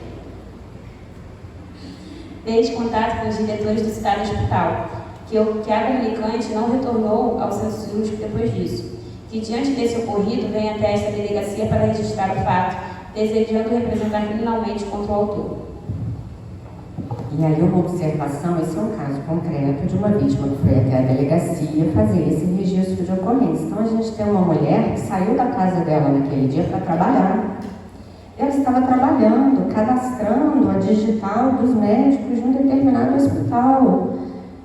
S3: fez contato com os diretores do citado hospital, que a comunicante não retornou ao centro cirúrgico depois disso, que diante desse ocorrido vem até esta delegacia para registrar o fato, desejando representar criminalmente contra o autor.
S5: E aí uma observação, esse é um caso concreto de uma vítima que foi até a delegacia fazer esse registro de ocorrência. Então a gente tem uma mulher que saiu da casa dela naquele dia para trabalhar. Ela estava trabalhando, cadastrando a digital dos médicos de um determinado hospital.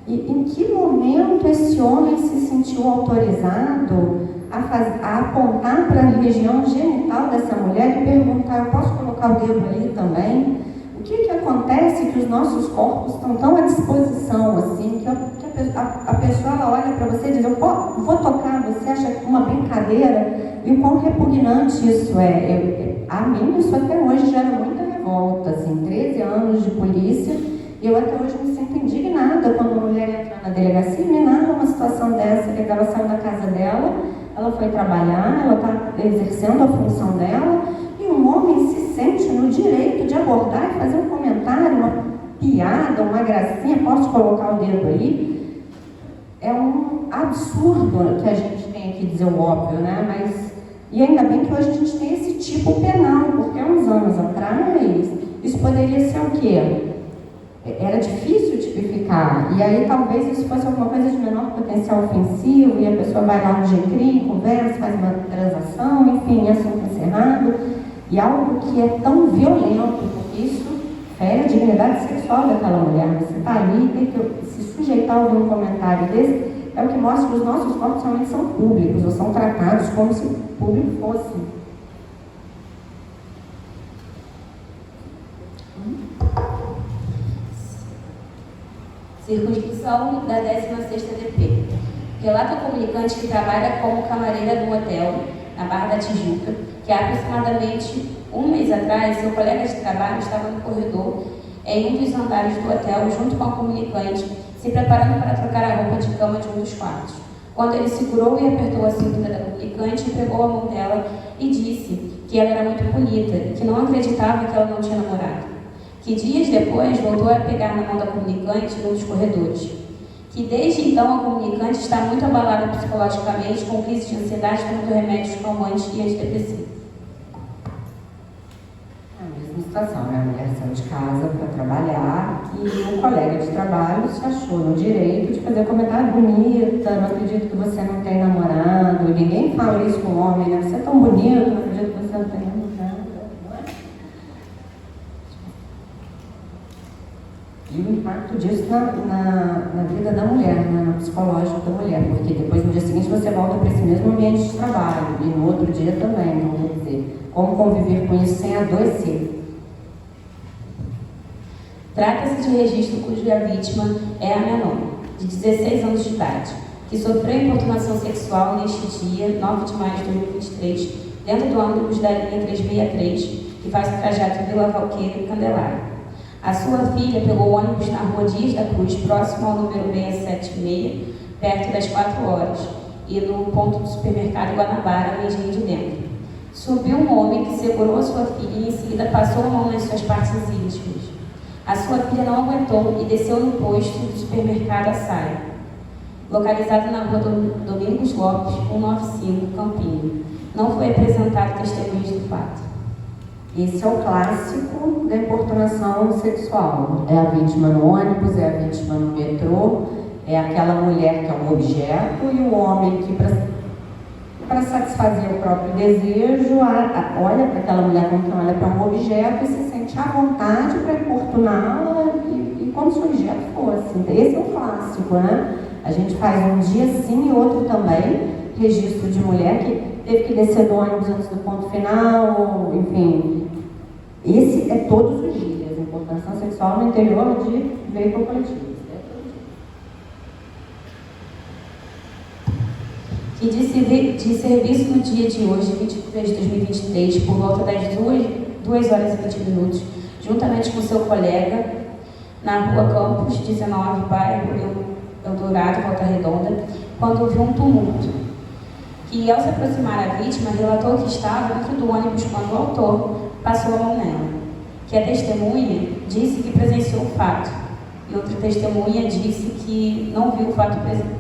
S5: E em que momento esse homem se sentiu autorizado a apontar para a região genital dessa mulher e perguntar, eu posso colocar o dedo ali também? O que acontece que os nossos corpos estão tão à disposição, assim, que a pessoa ela olha para você e diz, eu vou tocar, você acha que é uma brincadeira? E o quão repugnante isso é. A mim, isso até hoje gera muita revolta, assim, 13 anos de polícia, e eu até hoje me sinto indignada quando uma mulher entra na delegacia e me narra uma situação dessa, que ela saiu da casa dela, ela foi trabalhar, ela está exercendo a função dela, e um homem se sente no direito de abordar e fazer um comentário, piada, uma gracinha, posso colocar o dedo aí? É um absurdo que a gente tem que dizer o óbvio, né? Mas, e ainda bem que hoje a gente tem esse tipo penal, porque há uns anos atrás, isso poderia ser o quê? Era difícil tipificar, e aí talvez isso fosse alguma coisa de menor potencial ofensivo, e a pessoa vai lá no GCRIM, conversa, faz uma transação, enfim, assunto encerrado, e algo que é tão violento, porque isso fere a dignidade sexual daquela mulher. Você está ali, tem que se sujeitar a ouvir um comentário desse, é o que mostra que os nossos corpos realmente são públicos, ou são tratados como se público fosse.
S3: Circunscrição da 16ª DP. Relata o comunicante que trabalha como camareira do hotel, na Barra da Tijuca, que há aproximadamente um mês atrás, seu colega de trabalho estava no corredor em um dos andares do hotel, junto com a comunicante, se preparando para trocar a roupa de cama de um dos quartos. Quando ele segurou e apertou a cintura da comunicante, pegou a mão dela e disse que ela era muito bonita e que não acreditava que ela não tinha namorado. Que dias depois voltou a pegar na mão da comunicante num dos corredores. Que desde então a comunicante está muito abalada psicologicamente, com crise de ansiedade, tomando remédios calmantes e antidepressivos.
S5: É a mesma situação, né? A mulher saiu de casa para trabalhar e um colega de trabalho se achou no direito de fazer comentário: bonita, não acredito que você não tem namorado. Ninguém fala isso com o homem, né? Você é tão bonito, não acredito que você não tem namorado. E o impacto disso na vida da mulher, né? No psicológico da mulher, porque depois no dia seguinte você volta para esse mesmo ambiente de trabalho, e no outro dia também, então quer dizer, como conviver com isso sem adoecer?
S3: Trata-se de registro cuja vítima é a menor, de 16 anos de idade, que sofreu importunação sexual neste dia, 9 de maio de 2023, dentro do ônibus da linha 363, que faz o trajeto Vila Valqueira e Candelária. A sua filha pegou o ônibus na rua Dias da Cruz, próximo ao número 676, perto das 4 horas, e no ponto do supermercado Guanabara, no Engenho de Dentro. Subiu um homem que segurou a sua filha e em seguida passou a mão nas suas partes íntimas. A sua filha não aguentou e desceu no posto do supermercado Açaí, localizado na rua Domingos Lopes, 195, Campinho. Não foi apresentado testemunhas do fato.
S5: Esse é o clássico da importunação sexual. É a vítima no ônibus, é a vítima no metrô, é aquela mulher que é um objeto e o homem que, para satisfazer o próprio desejo, olha para aquela mulher como que olha para um objeto e se sente à vontade para importuná-la e como se o objeto fosse. Esse é o clássico, né? A gente faz um dia sim e outro também, registro de mulher que teve que descer do ônibus antes do ponto final, enfim. Esse é todos os dias, importunação sexual no interior de veículo coletivo.
S3: Que de serviço no dia de hoje, 23 de 2023, por volta das 2 horas e 20 minutos, juntamente com seu colega, na rua Campos 19, bairro Eldorado, Volta Redonda, quando ouviu um tumulto. Que, ao se aproximar a vítima, relatou que estava dentro do ônibus quando o autor passou a mão nela. Que a testemunha disse que presenciou o fato. E outra testemunha disse que não viu o fato presente.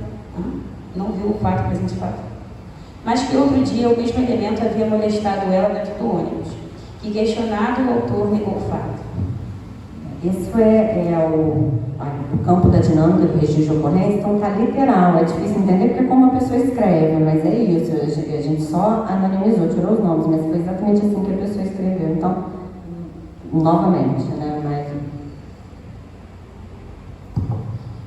S3: Mas que outro dia o mesmo elemento havia molestado ela dentro do ônibus. Que, questionado, o autor negou o fato.
S5: Esse o campo da dinâmica do registro de ocorrência, então está literal, é difícil entender porque como a pessoa escreve, mas é isso, a gente só anonimizou, tirou os nomes, mas foi exatamente assim que a pessoa escreveu. Então, novamente, né, mas...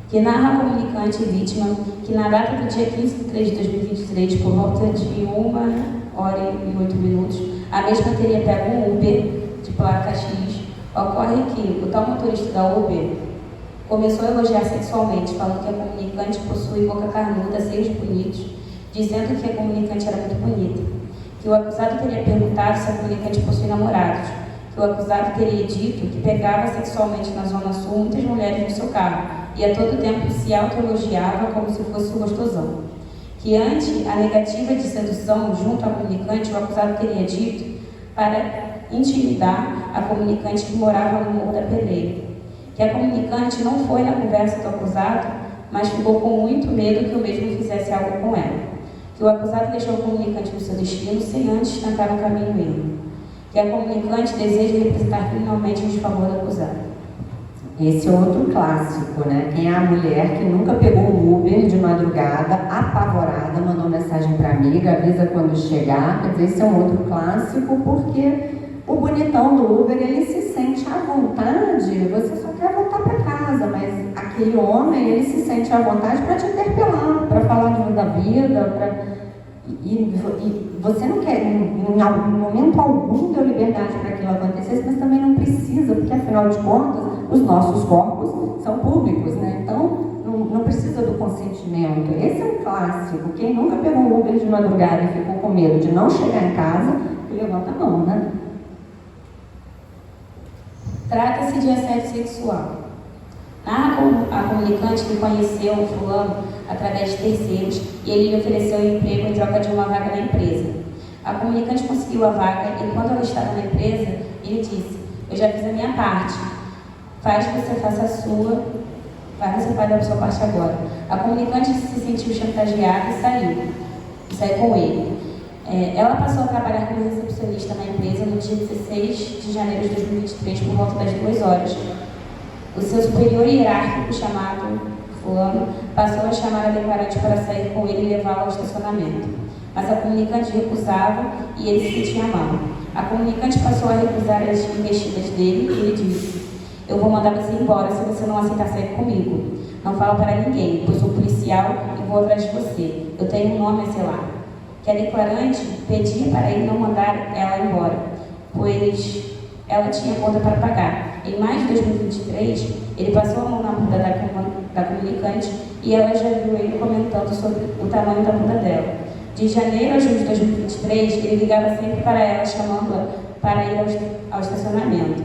S3: Que narra a comunicante vítima que na data do dia 15 de 3 de 2023, por volta de 1 hora e 8 minutos, a mesma teria pego um Uber de placa X. Ocorre que o tal motorista da Uber começou a elogiar sexualmente, falando que a comunicante possui boca carnuda, seios bonitos, dizendo que a comunicante era muito bonita. Que o acusado teria perguntado se a comunicante possui namorados. Que o acusado teria dito que pegava sexualmente na Zona Sul muitas mulheres no seu carro e a todo tempo se autoelogiava como se fosse um gostosão. Que ante a negativa de sedução junto à comunicante, o acusado teria dito para intimidar a comunicante que morava no Morro da Pedreira. Que que a comunicante não foi na conversa do acusado, mas ficou com muito medo que o mesmo fizesse algo com ela, que o acusado deixou o comunicante no seu destino sem antes tentar um caminho erro, que a comunicante deseja representar criminalmente em desfavor do acusado.
S5: Esse é outro clássico, né? Quem é a mulher que nunca pegou um Uber de madrugada, apavorada, mandou mensagem para a amiga, avisa quando chegar. Quer dizer, esse é um outro clássico, porque o bonitão do Uber, ele se sente à vontade, você só quer voltar para casa, mas aquele homem, ele se sente à vontade para te interpelar, para falar da vida, e você não quer, em momento algum, ter liberdade para que aquilo acontecesse, mas também não precisa, porque afinal de contas, os nossos corpos são públicos, né? Então, não precisa do consentimento. Esse é um clássico. Quem nunca pegou um Uber de madrugada e ficou com medo de não chegar em casa, levanta a mão, né?
S3: Trata-se de assédio sexual. Narra a comunicante que conheceu o fulano através de terceiros e ele lhe ofereceu um emprego em troca de uma vaga na empresa. A comunicante conseguiu a vaga e, quando ela estava na empresa, ele disse: eu já fiz a minha parte, faz que você faça a sua, vai você fazer a sua parte agora. A comunicante se sentiu chantageada e saiu com ele. Ela passou a trabalhar como recepcionista na empresa no dia 16 de janeiro de 2023, por volta das 2 horas. O seu superior hierárquico, chamado fulano, passou a chamar a declarante para sair com ele e levá-la ao estacionamento. Mas a comunicante recusava e ele se sentia mal. A comunicante passou a recusar as investidas dele e ele disse: eu vou mandar você embora se você não aceitar sair comigo. Não fala para ninguém, pois sou policial e vou atrás de você. Eu tenho um nome a selar. Que a declarante pedia para ele não mandar ela embora, pois ela tinha conta para pagar. Em maio de 2023, ele passou a mão na bunda da comunicante e ela já viu ele comentando sobre o tamanho da bunda dela. De janeiro a julho de 2023, ele ligava sempre para ela, chamando-a para ir ao estacionamento.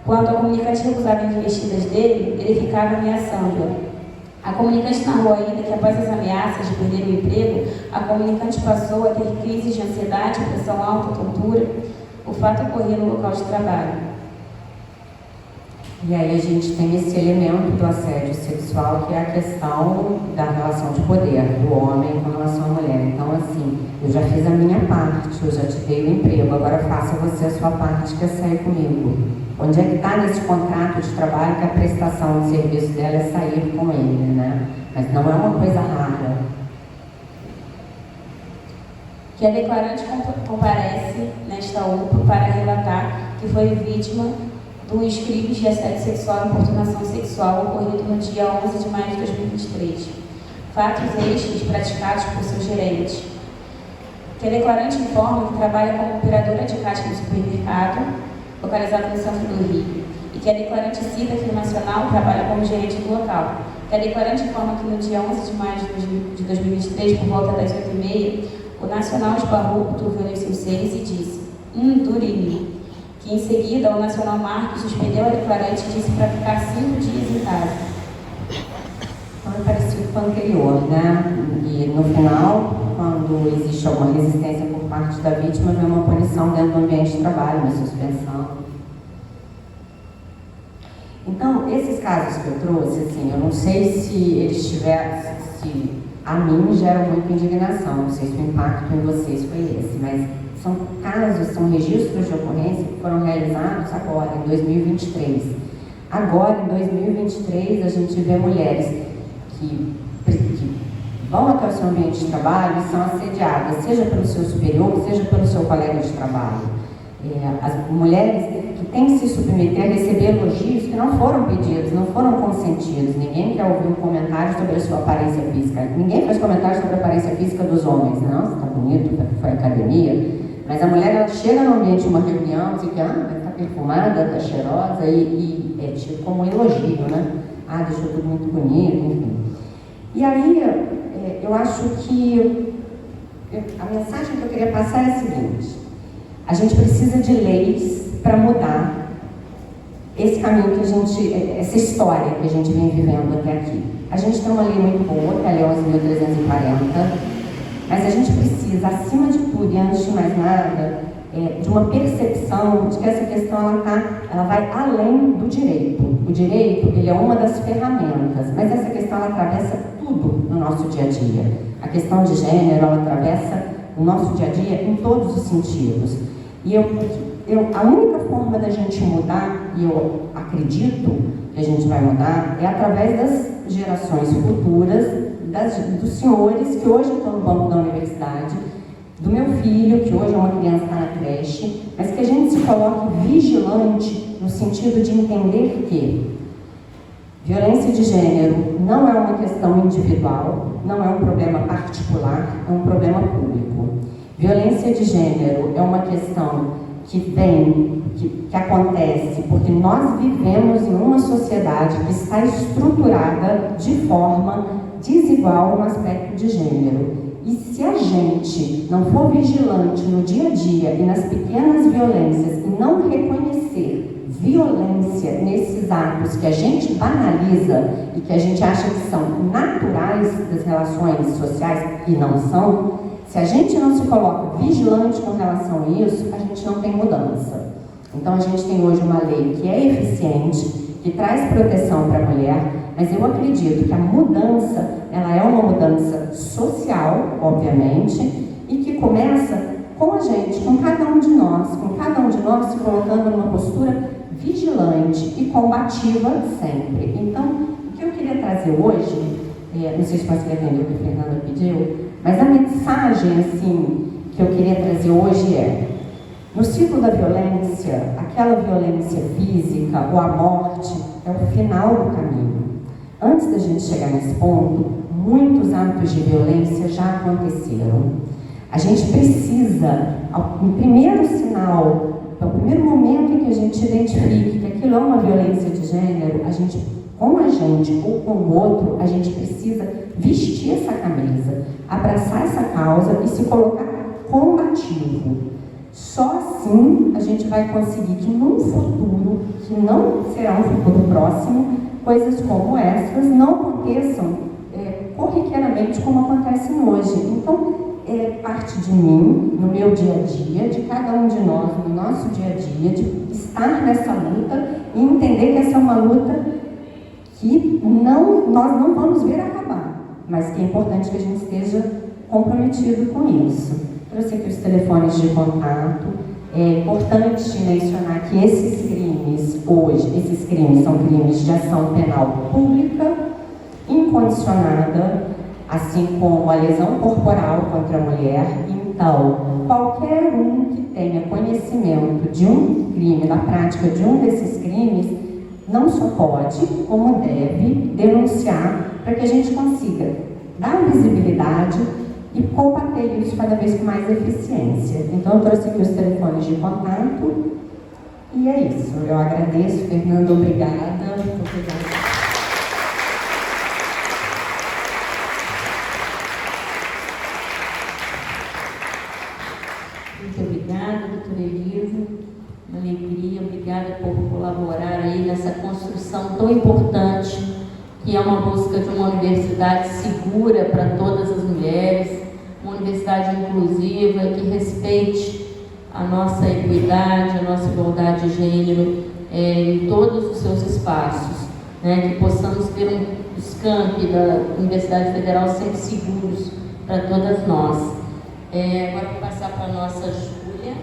S3: Quando a comunicante recusava as investidas dele, ele ficava ameaçando-a. A comunicante narrou ainda que, após as ameaças de perder o emprego, a comunicante passou a ter crises de ansiedade, pressão alta, tontura. O fato ocorria no local de trabalho.
S5: E aí a gente tem esse elemento do assédio sexual, que é a questão da relação de poder do homem com relação à mulher. Então, assim, eu já fiz a minha parte, eu já te dei o emprego, agora faça você a sua parte, que é sair comigo. Onde é que está nesse contrato de trabalho que a prestação de serviço dela é sair com ele, né? Mas não é uma coisa rara.
S3: Que a declarante comparece nesta UPA para relatar que foi vítima dos crimes de assédio sexual e importunação sexual ocorrido no dia 11 de maio de 2023. Fatos estes praticados por seu gerente. Que a declarante informa que trabalha como operadora de caixa no supermercado, localizado no centro do Rio, e que a declarante cita que o Nacional trabalha como gerente do local. Que a declarante informa que no dia 11 de maio de 2023, por volta das 8h30, o Nacional esbarrou o cotovelo em seus seios e disse: durinho. Que em seguida o Nacional Marcos suspendeu a declarante e disse para ficar 5 dias em casa.
S5: Então é parecido com o anterior, né? E no final, quando existe alguma resistência por parte da vítima, vem uma punição dentro do ambiente de trabalho, uma suspensão. Então, esses casos que eu trouxe, assim, eu não sei se eles tiveram, se a mim geram muita indignação, não sei se o impacto em vocês foi esse, mas são casos, são registros de ocorrência que foram realizados agora, em 2023. Agora, em 2023, a gente vê mulheres que vão até o seu ambiente de trabalho e são assediadas, seja pelo seu superior, seja pelo seu colega de trabalho. As mulheres que têm que se submeter a receber elogios que não foram pedidos, não foram consentidos. Ninguém quer ouvir um comentário sobre a sua aparência física. Ninguém faz comentário sobre a aparência física dos homens. Não, você está bonito, foi à academia. Mas a mulher, ela chega no ambiente de uma reunião e diz que está perfumada, está cheirosa, e é tipo como um elogio, né? Deixou tudo muito bonito, enfim. E aí, eu acho que a mensagem que eu queria passar é a seguinte: a gente precisa de leis para mudar esse caminho que a gente, essa história que a gente vem vivendo até aqui. A gente tem uma lei muito boa, que é a Lei 11.340, mas a gente precisa, acima de tudo e antes de mais nada, de uma percepção de que essa questão ela vai além do direito. O direito, ele é uma das ferramentas, mas essa questão ela atravessa tudo no nosso dia a dia. A questão de gênero, ela atravessa o nosso dia a dia em todos os sentidos. E a única forma da gente mudar, e eu acredito que a gente vai mudar, é através das gerações futuras, dos senhores que hoje estão no banco da universidade, do meu filho, que hoje é uma criança que está na creche, mas que a gente se coloque vigilante no sentido de entender que violência de gênero não é uma questão individual, não é um problema particular, é um problema público. Violência de gênero é uma questão que acontece porque nós vivemos em uma sociedade que está estruturada de forma desigual no aspecto de gênero. E se a gente não for vigilante no dia a dia e nas pequenas violências e não reconhecer violência nesses atos que a gente banaliza e que a gente acha que são naturais das relações sociais e não são, se a gente não se coloca vigilante com relação a isso, a gente não tem mudança. Então a gente tem hoje uma lei que é eficiente, que traz proteção para a mulher, mas eu acredito que a mudança, ela é uma mudança social, obviamente, e que começa com a gente, com cada um de nós se colocando numa postura vigilante e combativa sempre. Então, o que eu queria trazer hoje, não sei se você entendeu o que a Fernanda pediu, mas a mensagem, assim, que eu queria trazer hoje é: no ciclo da violência, aquela violência física ou a morte é o final do caminho. Antes da gente chegar nesse ponto, muitos atos de violência já aconteceram. A gente precisa, no primeiro sinal, no primeiro momento em que a gente identifique que aquilo é uma violência de gênero, com a gente ou com o outro, a gente precisa vestir essa camisa, abraçar essa causa e se colocar combativo. Só assim a gente vai conseguir que num futuro, que não será um futuro próximo, coisas como essas não aconteçam corriqueiramente como acontecem hoje. Então, é parte de mim, no meu dia a dia, de cada um de nós, no nosso dia a dia, de estar nessa luta e entender que essa é uma luta que nós não vamos ver acabar, mas que é importante que a gente esteja comprometido com isso. Trouxe aqui os telefones de contato. É importante mencionar que esses crimes são crimes de ação penal pública, incondicionada, assim como a lesão corporal contra a mulher. Então, qualquer um que tenha conhecimento de um crime, da prática de um desses crimes, não só pode, como deve denunciar para que a gente consiga dar visibilidade e combater isso cada vez com mais eficiência. Então, eu trouxe aqui os telefones de contato e é isso. Eu agradeço, Fernanda, obrigada.
S1: Muito obrigada, doutora Elisa. Uma alegria, obrigada por colaborar aí nessa construção tão importante, que é uma busca de uma universidade segura para todas as mulheres, uma universidade inclusiva, que respeite a nossa equidade, a nossa igualdade de gênero em todos os seus espaços, né? Que possamos ter os campi da Universidade Federal sempre seguros para todas nós. Agora vou passar para a nossa Júlia.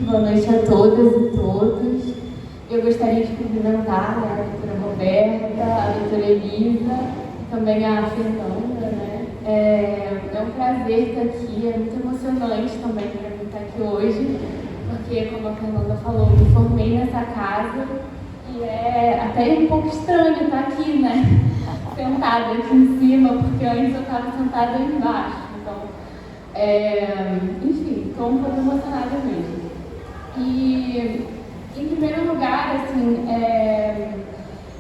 S6: Boa noite a todas e todos. Eu gostaria de cumprimentar a doutora Roberta, a doutora Elisa, também a Fernanda, né? É um prazer estar aqui, é muito emocionante também para mim estar aqui hoje, porque, como a Fernanda falou, me formei nessa casa e é até um pouco estranho estar aqui, né? Sentada aqui em cima, porque antes eu estava sentada aí embaixo. Então, enfim, estou um pouco emocionada mesmo. E, em primeiro lugar, assim,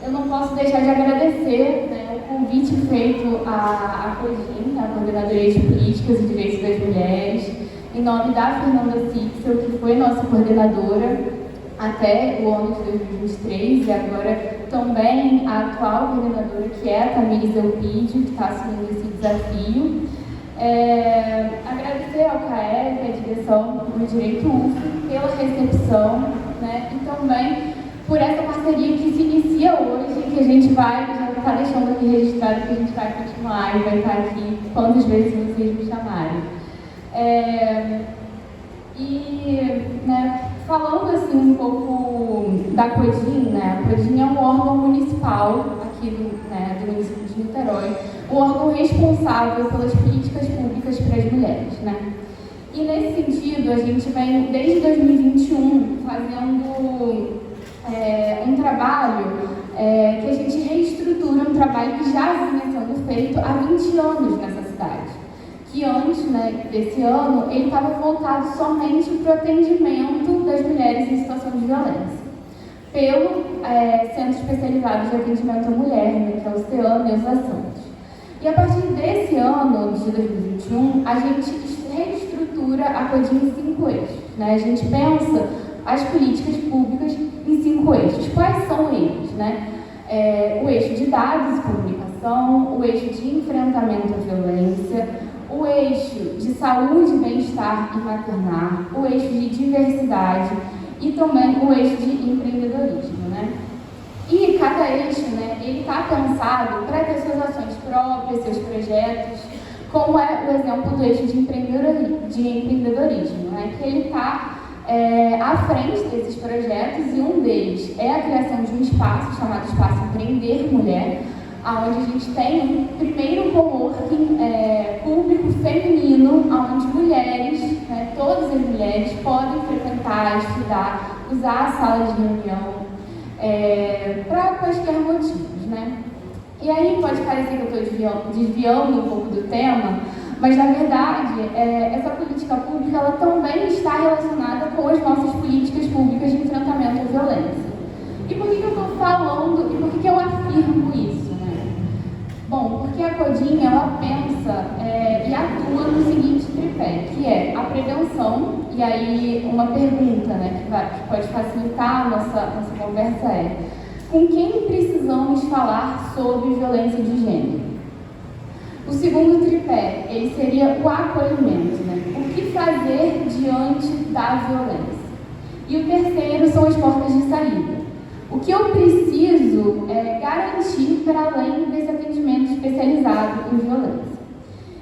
S6: eu não posso deixar de agradecer, né, o convite feito à COGIM, a Coordenadoria de Políticas e Direitos das Mulheres, em nome da Fernanda Sixel, que foi nossa coordenadora até o ano de 2023, e agora também a atual coordenadora, que é a Tamires Elpidio, que está assumindo esse desafio. Agradecer ao CAEV, à direção do Direito UF, pela recepção, né, e também por essa parceria que se inicia hoje, que a gente vai, já está deixando aqui registrado que a gente vai continuar e vai estar aqui quantas vezes vocês me chamarem. Né, falando assim um pouco da CODIN, né, a CODIN é um órgão municipal aqui do município de Niterói, o órgão responsável pelas políticas públicas para as mulheres, né? E nesse sentido, a gente vem desde 2021 fazendo um trabalho que a gente reestrutura um trabalho que já vinha sendo feito há 20 anos nessa cidade. Que antes, né, desse ano, ele estava voltado somente para o atendimento das mulheres em situação de violência, pelo Centro Especializado de Atendimento à Mulher, né, que é o CEAM Neuza Santos. E a partir desse ano, de 2021, a gente reestrutura a CODIN em 5 eixos. Né? A gente pensa as políticas públicas em 5 eixos. Quais são eles? Né? O eixo de dados e comunicação, o eixo de enfrentamento à violência, o eixo de saúde, bem-estar e maternar, o eixo de diversidade e também o eixo de empreendedorismo, né? E cada eixo, né, ele está pensado para ter suas ações próprias, seus projetos, como é o exemplo do eixo de empreendedorismo, né, que ele está à frente desses projetos, e um deles é a criação de um espaço chamado Espaço Empreender Mulher, onde a gente tem um primeiro coworking público feminino, onde mulheres, né, todas as mulheres, podem frequentar, estudar, usar a sala de reunião para quaisquer motivos, né? E aí pode parecer que eu estou desviando um pouco do tema, mas na verdade essa política pública ela também está relacionada com as nossas políticas públicas de enfrentamento à violência. E por que eu estou falando e por que eu afirmo isso? Bom, porque a CODIN, ela pensa e atua no seguinte tripé, que é a prevenção, e aí uma pergunta, né, que pode facilitar a nossa conversa com quem precisamos falar sobre violência de gênero? O segundo tripé, ele seria o acolhimento, né, o que fazer diante da violência? E o terceiro são as portas de saída. O que eu preciso garantir para além desse atendimento especializado em violência.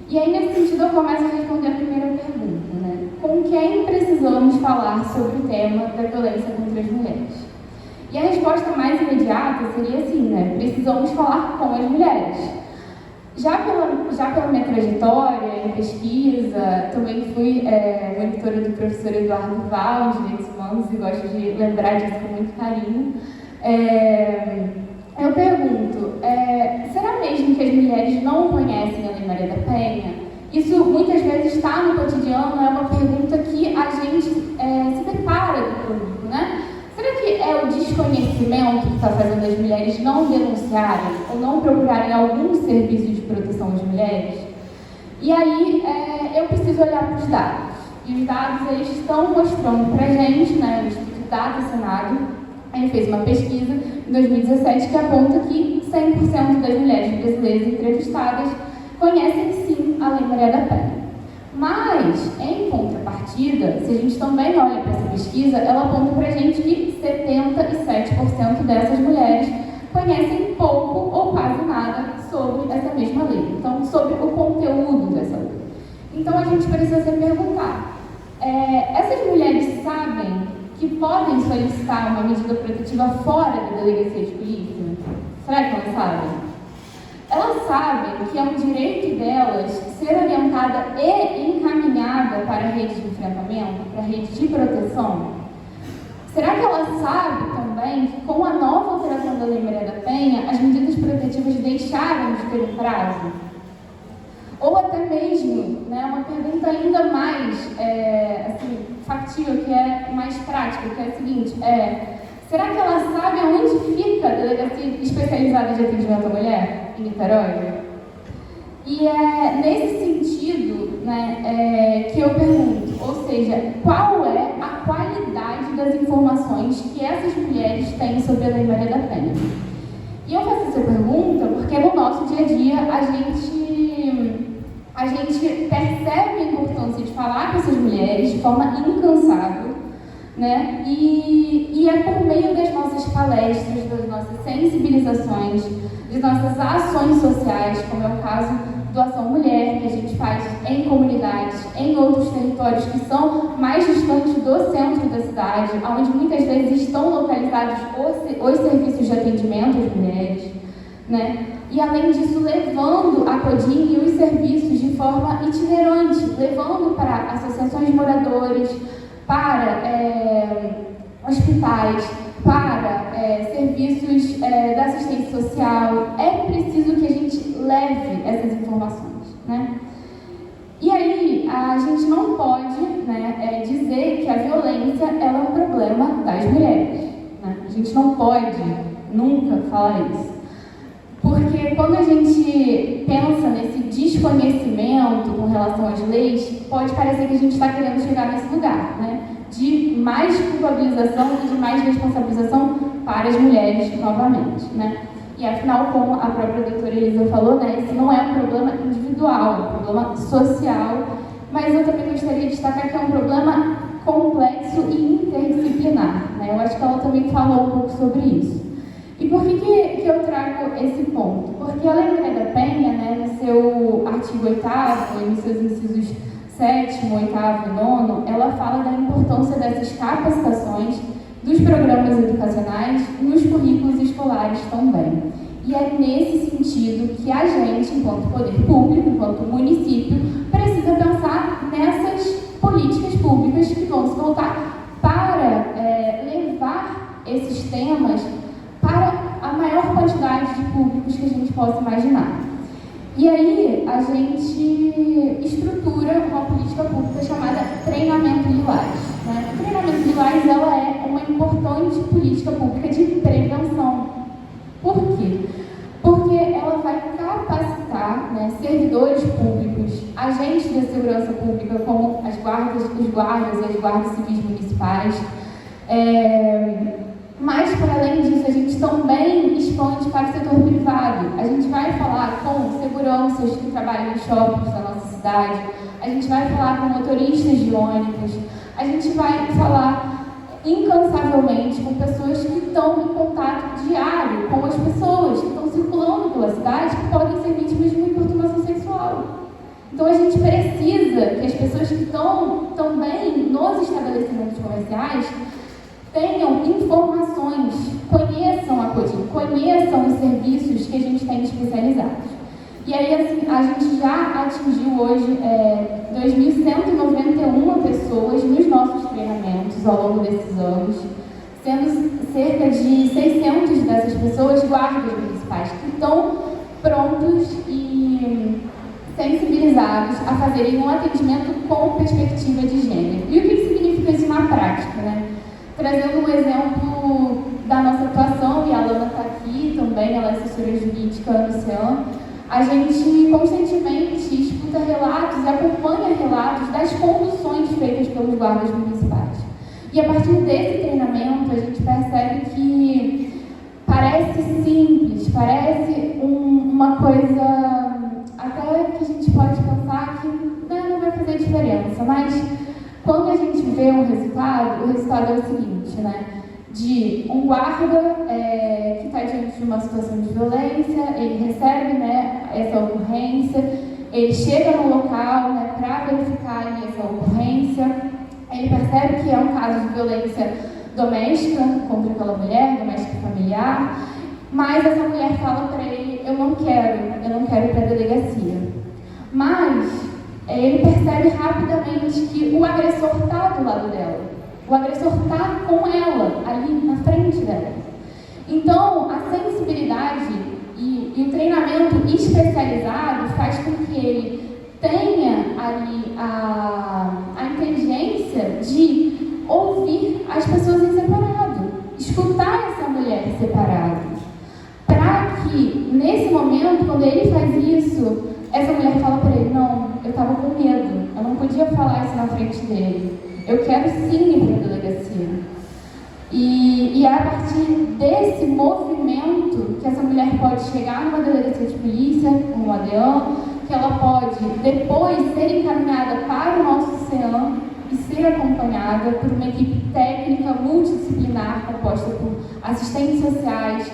S6: E aí, nesse sentido, eu começo a responder a primeira pergunta, né? Com quem precisamos falar sobre o tema da violência contra as mulheres? E a resposta mais imediata seria assim, né? Precisamos falar com as mulheres. Já pela minha trajetória em pesquisa, também fui monitora do professor Eduardo Val, em Direitos Humanos, e gosto de lembrar disso com muito carinho. Eu pergunto, será mesmo que as mulheres não conhecem a Lei Maria da Penha? Isso muitas vezes está no cotidiano, é uma pergunta que a gente se depara do público, né? Será que é o desconhecimento que está fazendo as mulheres não denunciarem ou não procurarem algum serviço de proteção às mulheres? E aí eu preciso olhar para os dados. E os dados eles estão mostrando para a gente, né, o Instituto Data Senado, ele fez uma pesquisa em 2017 que aponta que 100% das mulheres brasileiras entrevistadas conhecem sim a Lei Maria da Penha. Mas, em contrapartida, se a gente também olha para essa pesquisa, ela aponta para a gente que 77% dessas mulheres conhecem pouco ou quase nada sobre essa mesma lei. Então, sobre o conteúdo dessa lei. Então, a gente precisa se perguntar, essas mulheres sabem que podem solicitar uma medida protetiva fora da delegacia de polícia? Será que elas sabem? Elas sabem que é um direito delas ser orientada e encaminhada para a rede de enfrentamento, para a rede de proteção? Será que elas sabem também que com a nova alteração da Lei Maria da Penha, as medidas protetivas deixaram de ter um prazo? Ou até mesmo, né, uma pergunta ainda mais factível, que é mais prática, que é a seguinte, será que ela sabe aonde fica a Delegacia Especializada de Atendimento à Mulher, em Niterói? E é nesse sentido, né, que eu pergunto, ou seja, qual é a qualidade das informações que essas mulheres têm sobre a Lei Maria da Penha? E eu faço essa pergunta porque no nosso dia a dia a gente a gente percebe a importância de falar com essas mulheres de forma incansável, né? E é por meio das nossas palestras, das nossas sensibilizações, de nossas ações sociais, como é o caso do Ação Mulher, que a gente faz em comunidades, em outros territórios que são mais distantes do centro da cidade, onde muitas vezes estão localizados os serviços de atendimento às mulheres, né? E além disso, levando a CODIN e os serviços de forma itinerante, levando para associações de moradores, para hospitais, para serviços da assistência social. É preciso que a gente leve essas informações, né? E aí, a gente não pode, né, dizer que a violência ela é um problema das mulheres, né? A gente não pode nunca falar isso. Porque quando a gente pensa nesse desconhecimento com relação às leis, pode parecer que a gente está querendo chegar nesse lugar, né? De mais culpabilização e de mais responsabilização para as mulheres novamente, né? E afinal, como a própria doutora Elisa falou, né, esse não é um problema individual, é um problema social, mas eu também gostaria de destacar que é um problema complexo e interdisciplinar, né? Eu acho que ela também falou um pouco sobre isso. E por que eu trago esse ponto? Porque a Lei Maria da Penha, né, no seu artigo 8º e nos seus incisos 7º, 8º e 9º, ela fala da importância dessas capacitações dos programas educacionais nos currículos escolares também. E é nesse sentido que a gente, enquanto poder público, enquanto município, precisa pensar nessas políticas públicas que vão se voltar para levar esses temas para a maior quantidade de públicos que a gente possa imaginar. E aí, a gente estrutura uma política pública chamada Treinamento Lilás, né? O Treinamento Lilás, ela é uma importante política pública de prevenção. Por quê? Porque ela vai capacitar, né, servidores públicos, agentes da segurança pública, como os guardas e as guardas civis municipais. Mas, para além disso, a gente também expande para o setor privado. A gente vai falar com seguranças que trabalham em shoppings da nossa cidade, a gente vai falar com motoristas de ônibus, a gente vai falar incansavelmente com pessoas que estão em contato diário com as pessoas que estão circulando pela cidade, que podem ser vítimas de uma importunação sexual. Então, a gente precisa que as pessoas que estão também nos estabelecimentos comerciais tenham informações, conheçam a CODIN, conheçam os serviços que a gente tem especializados. E aí, assim, a gente já atingiu hoje 2.191 pessoas nos nossos treinamentos ao longo desses anos, sendo cerca de 600 dessas pessoas guardas municipais, que estão prontos e sensibilizados a fazerem um atendimento com perspectiva de gênero. E o que significa isso na prática, né? Trazendo um exemplo da nossa atuação, e a Alana está aqui também, ela é assessora jurídica no CEAM, a gente constantemente escuta relatos e acompanha relatos das conduções feitas pelos guardas municipais. E a partir desse treinamento, a gente percebe que parece simples, parece uma coisa até que a gente pode pensar que não vai fazer diferença, mas quando a gente vê o resultado é o seguinte, né? De um guarda que está diante de uma situação de violência, ele recebe, né, essa ocorrência, ele chega no local, né, para verificar ali essa ocorrência, ele percebe que é um caso de violência doméstica contra aquela mulher, doméstica familiar, mas essa mulher fala para ele, eu não quero ir para a delegacia. Mas ele percebe rapidamente que o agressor está do lado dela. O agressor está com ela, ali na frente dela. Então, a sensibilidade e o treinamento especializado faz com que ele tenha ali a inteligência de ouvir as pessoas em separado, escutar essa mulher separada, para que, nesse momento, quando ele faz isso, essa mulher fala para ele, não, eu estava com medo, eu não podia falar isso na frente dele, eu quero sim ir para a delegacia. E é a partir desse movimento que essa mulher pode chegar numa delegacia de polícia, como a DEAN, que ela pode depois ser encaminhada para o nosso CEAM e ser acompanhada por uma equipe técnica multidisciplinar composta por assistentes sociais,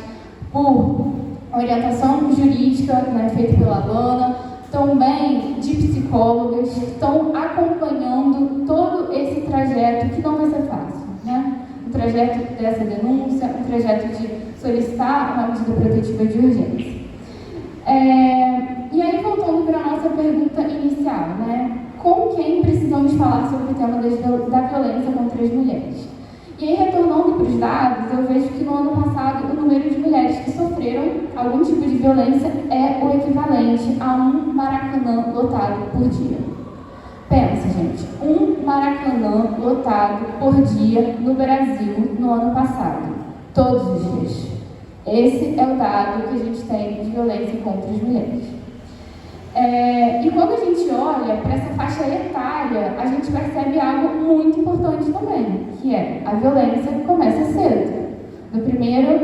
S6: por orientação jurídica, né, feita pela Lana, também de psicólogas que estão acompanhando todo esse trajeto que não vai ser fácil, né? O trajeto dessa denúncia, o trajeto de solicitar uma medida protetiva de urgência. E aí, voltando para a nossa pergunta inicial, né? Com quem precisamos falar sobre o tema da violência contra as mulheres? E aí, retornando para os dados, eu vejo que no ano passado o número de mulheres que sofreram algum tipo de violência é o equivalente a um Maracanã lotado por dia. Pensa, gente, um Maracanã lotado por dia no Brasil no ano passado, todos os dias. Esse é o dado que a gente tem de violência contra as mulheres. E quando a gente olha para essa faixa etária, a gente percebe algo muito importante também, que é a violência começa cedo, nos primeiros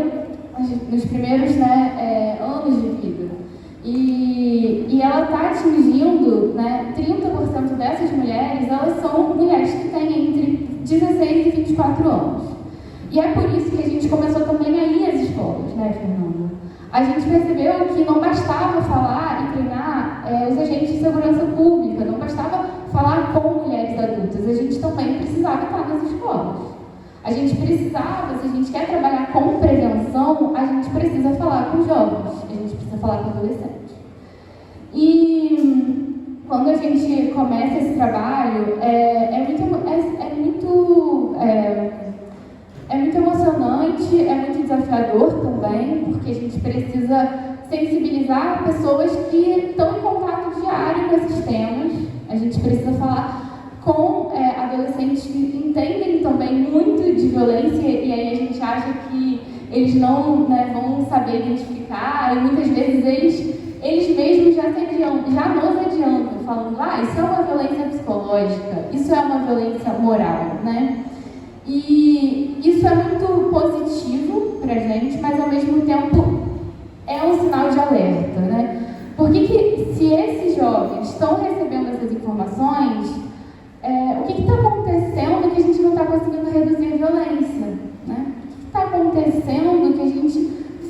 S6: anos de vida. E ela está atingindo, né, 30% dessas mulheres, elas são mulheres que têm entre 16 e 24 anos. E é por isso que a gente começou também a ir às escolas, né, Fernanda? A gente percebeu que não bastava falar e treinar os agentes de segurança pública, não bastava falar com mulheres adultas, a gente também precisava estar nas escolas. A gente precisava, se a gente quer trabalhar com prevenção, a gente precisa falar com jovens, a gente precisa falar com adolescentes. E quando a gente começa esse trabalho, é muito emocionante, é muito desafiador também, porque a gente precisa sensibilizar pessoas que estão em contato diário com esses temas. A gente precisa falar com adolescentes que entendem também muito de violência e aí a gente acha que eles não vão saber identificar e muitas vezes eles mesmos já nos adiantam, falando, isso é uma violência psicológica, isso é uma violência moral, né? E isso é muito positivo pra gente, mas ao mesmo tempo é um sinal de alerta, né? Porque se esses jovens estão recebendo essas informações, o que está acontecendo que a gente não está conseguindo reduzir a violência, né? O que está acontecendo que a gente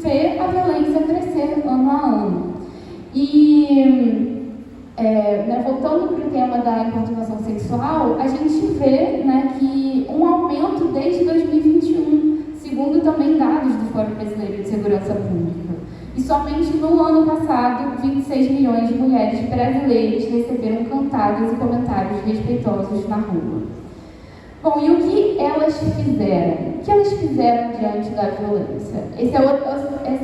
S6: vê a violência crescer ano a ano? E voltando para o tema da importunação sexual, a gente vê, né, que um aumento desde 2021, segundo também dados do Fórum Brasileiro de Segurança Pública. E somente no ano passado, 26 milhões de mulheres brasileiras receberam cantadas e comentários respeitosos na rua. Bom, e o que elas fizeram? O que elas fizeram diante da violência? Essa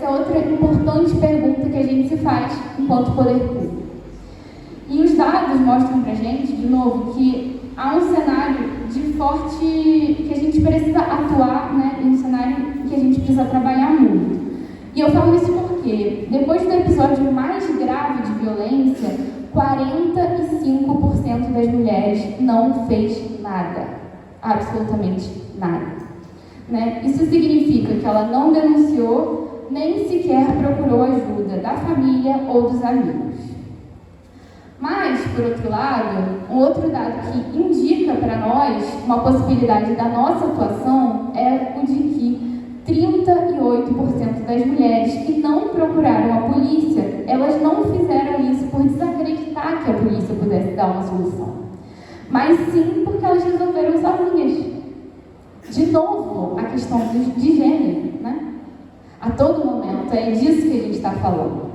S6: é outra importante pergunta que a gente se faz enquanto poder público. E os dados mostram pra gente, de novo, que há um cenário de forte, que a gente precisa atuar, né, em um cenário que a gente precisa trabalhar muito. E eu falo isso porque, depois do episódio mais grave de violência, 45% das mulheres não fez nada, absolutamente nada. Né? Isso significa que ela não denunciou, nem sequer procurou ajuda da família ou dos amigos. Mas, por outro lado, um outro dado que indica para nós uma possibilidade da nossa atuação é o de que 38% das mulheres que não procuraram a polícia, elas não fizeram isso por desacreditar que a polícia pudesse dar uma solução, mas sim porque elas resolveram sozinhas. De novo, a questão de gênero, né? A todo momento, é disso que a gente está falando.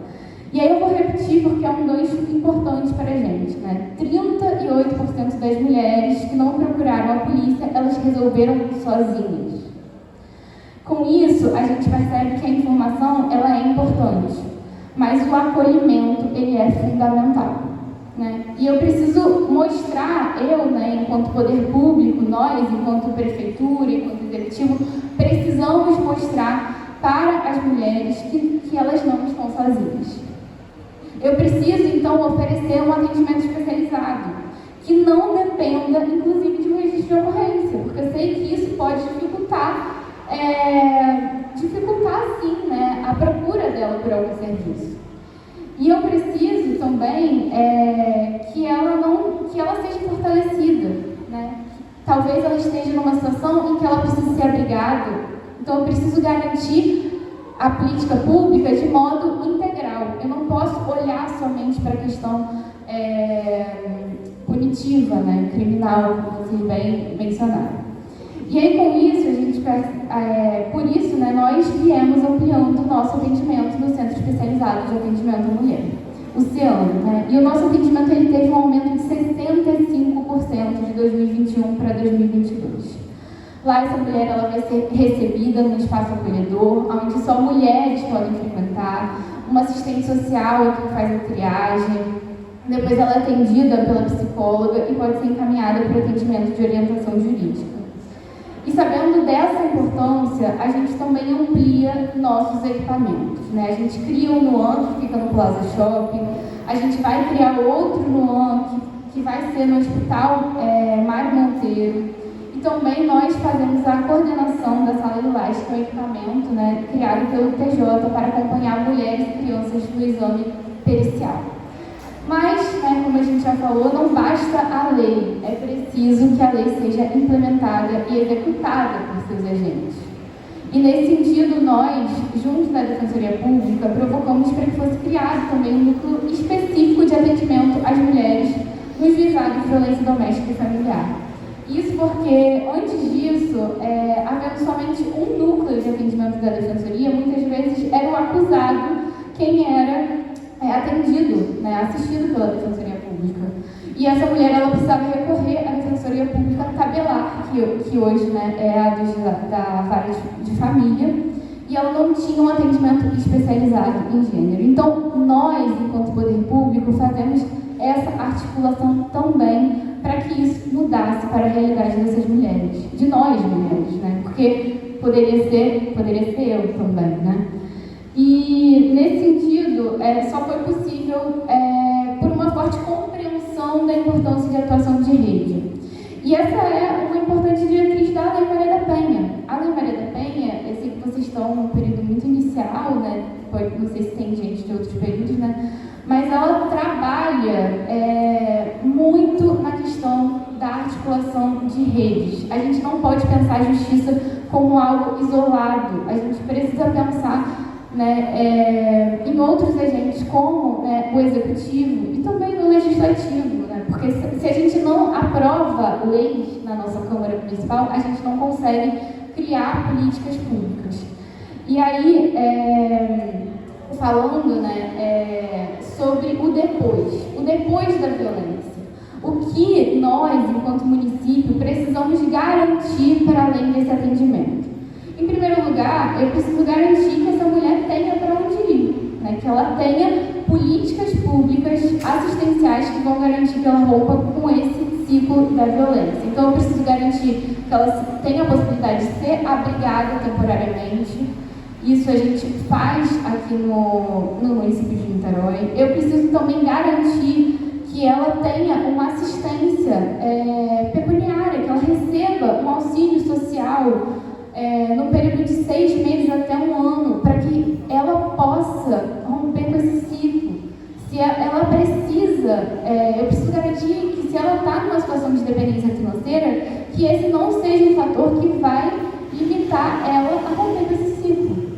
S6: E aí eu vou repetir porque é um gancho importante para a gente, né? 38% das mulheres que não procuraram a polícia, elas resolveram sozinhas. Com isso, a gente percebe que a informação, ela é importante, mas o acolhimento, ele é fundamental, né? E eu preciso mostrar, enquanto poder público, nós, enquanto prefeitura, enquanto executivo, precisamos mostrar para as mulheres que elas não estão sozinhas. Eu preciso, então, oferecer um atendimento especializado, que não dependa, inclusive, de um registro de ocorrência, porque eu sei que isso pode dificultar, sim, né, a procura dela por algum serviço. E eu preciso também que ela seja fortalecida, né? Talvez ela esteja numa situação em que ela precisa ser abrigada, então eu preciso garantir a política pública de modo integral. Eu não posso olhar somente para a questão punitiva, né, criminal, como vocês bem mencionaram. E aí, com isso, por isso, né, nós viemos ampliando o nosso atendimento no Centro Especializado de Atendimento à Mulher, o CEAM, né? E o nosso atendimento ele teve um aumento de 65% de 2021 para 2022. Lá, essa mulher ela vai ser recebida num espaço acolhedor, onde só mulheres podem frequentar, uma assistente social que faz a triagem, depois ela é atendida pela psicóloga e pode ser encaminhada para o atendimento de orientação jurídica. E sabendo dessa importância, a gente também amplia nossos equipamentos, né? A gente cria um NUAN que fica no Plaza Shopping, a gente vai criar outro NUAN que vai ser no Hospital Mário Monteiro, e também nós fazemos a coordenação da Sala Lilás, que é um equipamento, né, criado pelo TJ para acompanhar mulheres e crianças no exame pericial. Mas, né, como a gente já falou, não basta a lei, é preciso que a lei seja implementada e executada por seus agentes. E nesse sentido, nós, junto da Defensoria Pública, provocamos para que fosse criado também um núcleo específico de atendimento às mulheres nos juizados de violência doméstica e familiar. Isso porque, antes disso, havendo somente um núcleo de atendimento da Defensoria, muitas vezes era o acusado quem era atendido, né, assistido pela Defensoria Pública. E essa mulher ela precisava recorrer à Defensoria Pública tabelar, que hoje, né, é a da vara de família, e ela não tinha um atendimento especializado em gênero. Então, nós, enquanto poder público, fazemos essa articulação também para que isso mudasse para a realidade dessas mulheres, de nós mulheres, né? Porque poderia ser eu também, né? E, nesse sentido, só foi possível por uma forte compreensão da importância de atuação de rede. E essa é uma importante diretriz da Lei Maria da Penha. A Lei Maria da Penha, eu sei que vocês estão num período muito inicial, né? Não sei se tem gente de outros períodos, né? Mas ela trabalha muito na questão da articulação de redes. A gente não pode pensar a justiça como algo isolado. A gente precisa pensar, né, em outros agentes, como, né, o executivo e também no legislativo, né, porque se a gente não aprova leis na nossa Câmara Municipal, a gente não consegue criar políticas públicas. E aí, falando, né, sobre o depois da violência, o que nós, enquanto município, precisamos garantir para além desse atendimento? Em primeiro lugar, eu preciso garantir que essa mulher tenha para onde ir, né? Que ela tenha políticas públicas assistenciais que vão garantir que ela rompa com esse ciclo da violência. Então, eu preciso garantir que ela tenha a possibilidade de ser abrigada temporariamente. Isso a gente faz aqui no município de Niterói. Eu preciso também garantir que ela tenha uma assistência pecuniária, que ela receba um auxílio social no período de 6 meses até 1 ano, para que ela possa romper com esse ciclo. Se ela precisa, eu preciso garantir que se ela está numa situação de dependência financeira, que esse não seja um fator que vai limitar ela a romper com esse ciclo.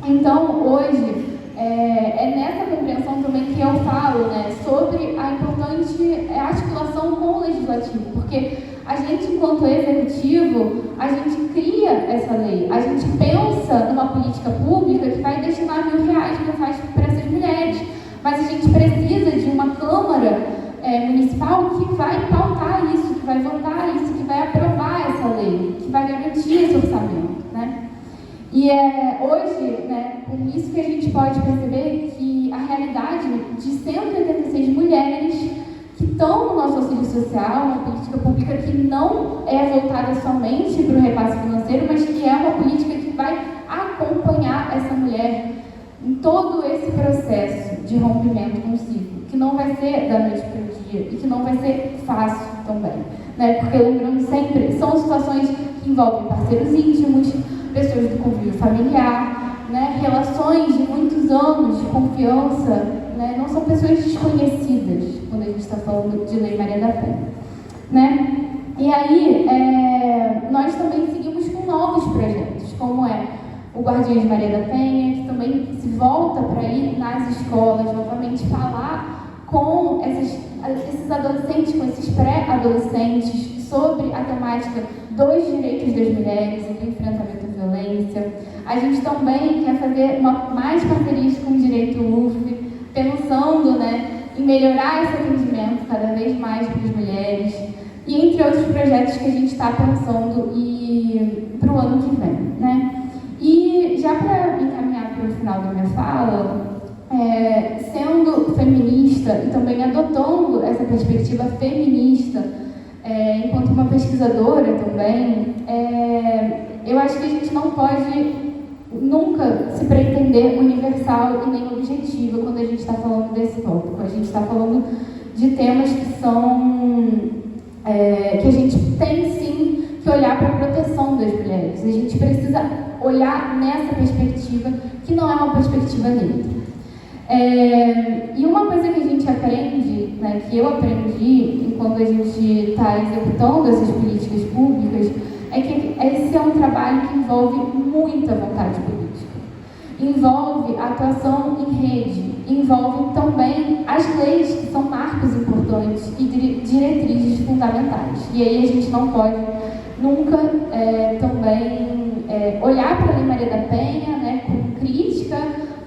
S6: Então, hoje, é nessa compreensão também que eu falo, né, sobre a importante articulação com o legislativo, porque a gente, enquanto executivo, a gente cria essa lei, a gente pensa numa política pública que vai destinar R$1.000 mensais para essas mulheres, mas a gente precisa de uma Câmara Municipal que vai pautar isso, que vai votar isso, que vai aprovar essa lei, que vai garantir esse orçamento, né? E hoje, né, com isso que a gente pode perceber que a realidade de 186 mulheres que estão no nosso auxílio social, uma política pública que não é voltada somente para o repasse financeiro, mas que é uma política que vai acompanhar essa mulher em todo esse processo de rompimento com o ciclo, que não vai ser da noite para o dia e que não vai ser fácil também, né? Porque, lembrando sempre, são situações que envolvem parceiros íntimos, pessoas do convívio familiar, né? Relações de muitos anos de confiança, né? Não são pessoas desconhecidas quando a gente está falando de Lei Maria da Penha, né? E aí, nós também seguimos com novos projetos, como o Guardiões de Maria da Penha, que também se volta para ir nas escolas, novamente falar com esses adolescentes, com esses pré-adolescentes, sobre a temática dos direitos das mulheres e do enfrentamento à violência. A gente também quer fazer mais parcerias com o Direito UF, pensando, né, em melhorar esse atendimento cada vez mais para as mulheres, e entre outros projetos que a gente está pensando para o ano que vem, né? E já para encaminhar para o final da minha fala, sendo feminista e também adotando essa perspectiva feminista, enquanto uma pesquisadora também, eu acho que a gente não pode nunca se pretender universal e nem objetiva quando a gente está falando desse tópico. A gente está falando de temas que a gente tem sim que olhar para a proteção das mulheres. A gente precisa olhar nessa perspectiva, que não é uma perspectiva neutra. E uma coisa que a gente aprende, né, que eu aprendi enquanto a gente está executando essas políticas públicas, é que esse é um trabalho que envolve muita vontade política. Envolve a atuação em rede, envolve também as leis, que são marcos importantes e diretrizes fundamentais. E aí a gente não pode nunca também olhar para a Lei Maria da Penha, né, com crítica,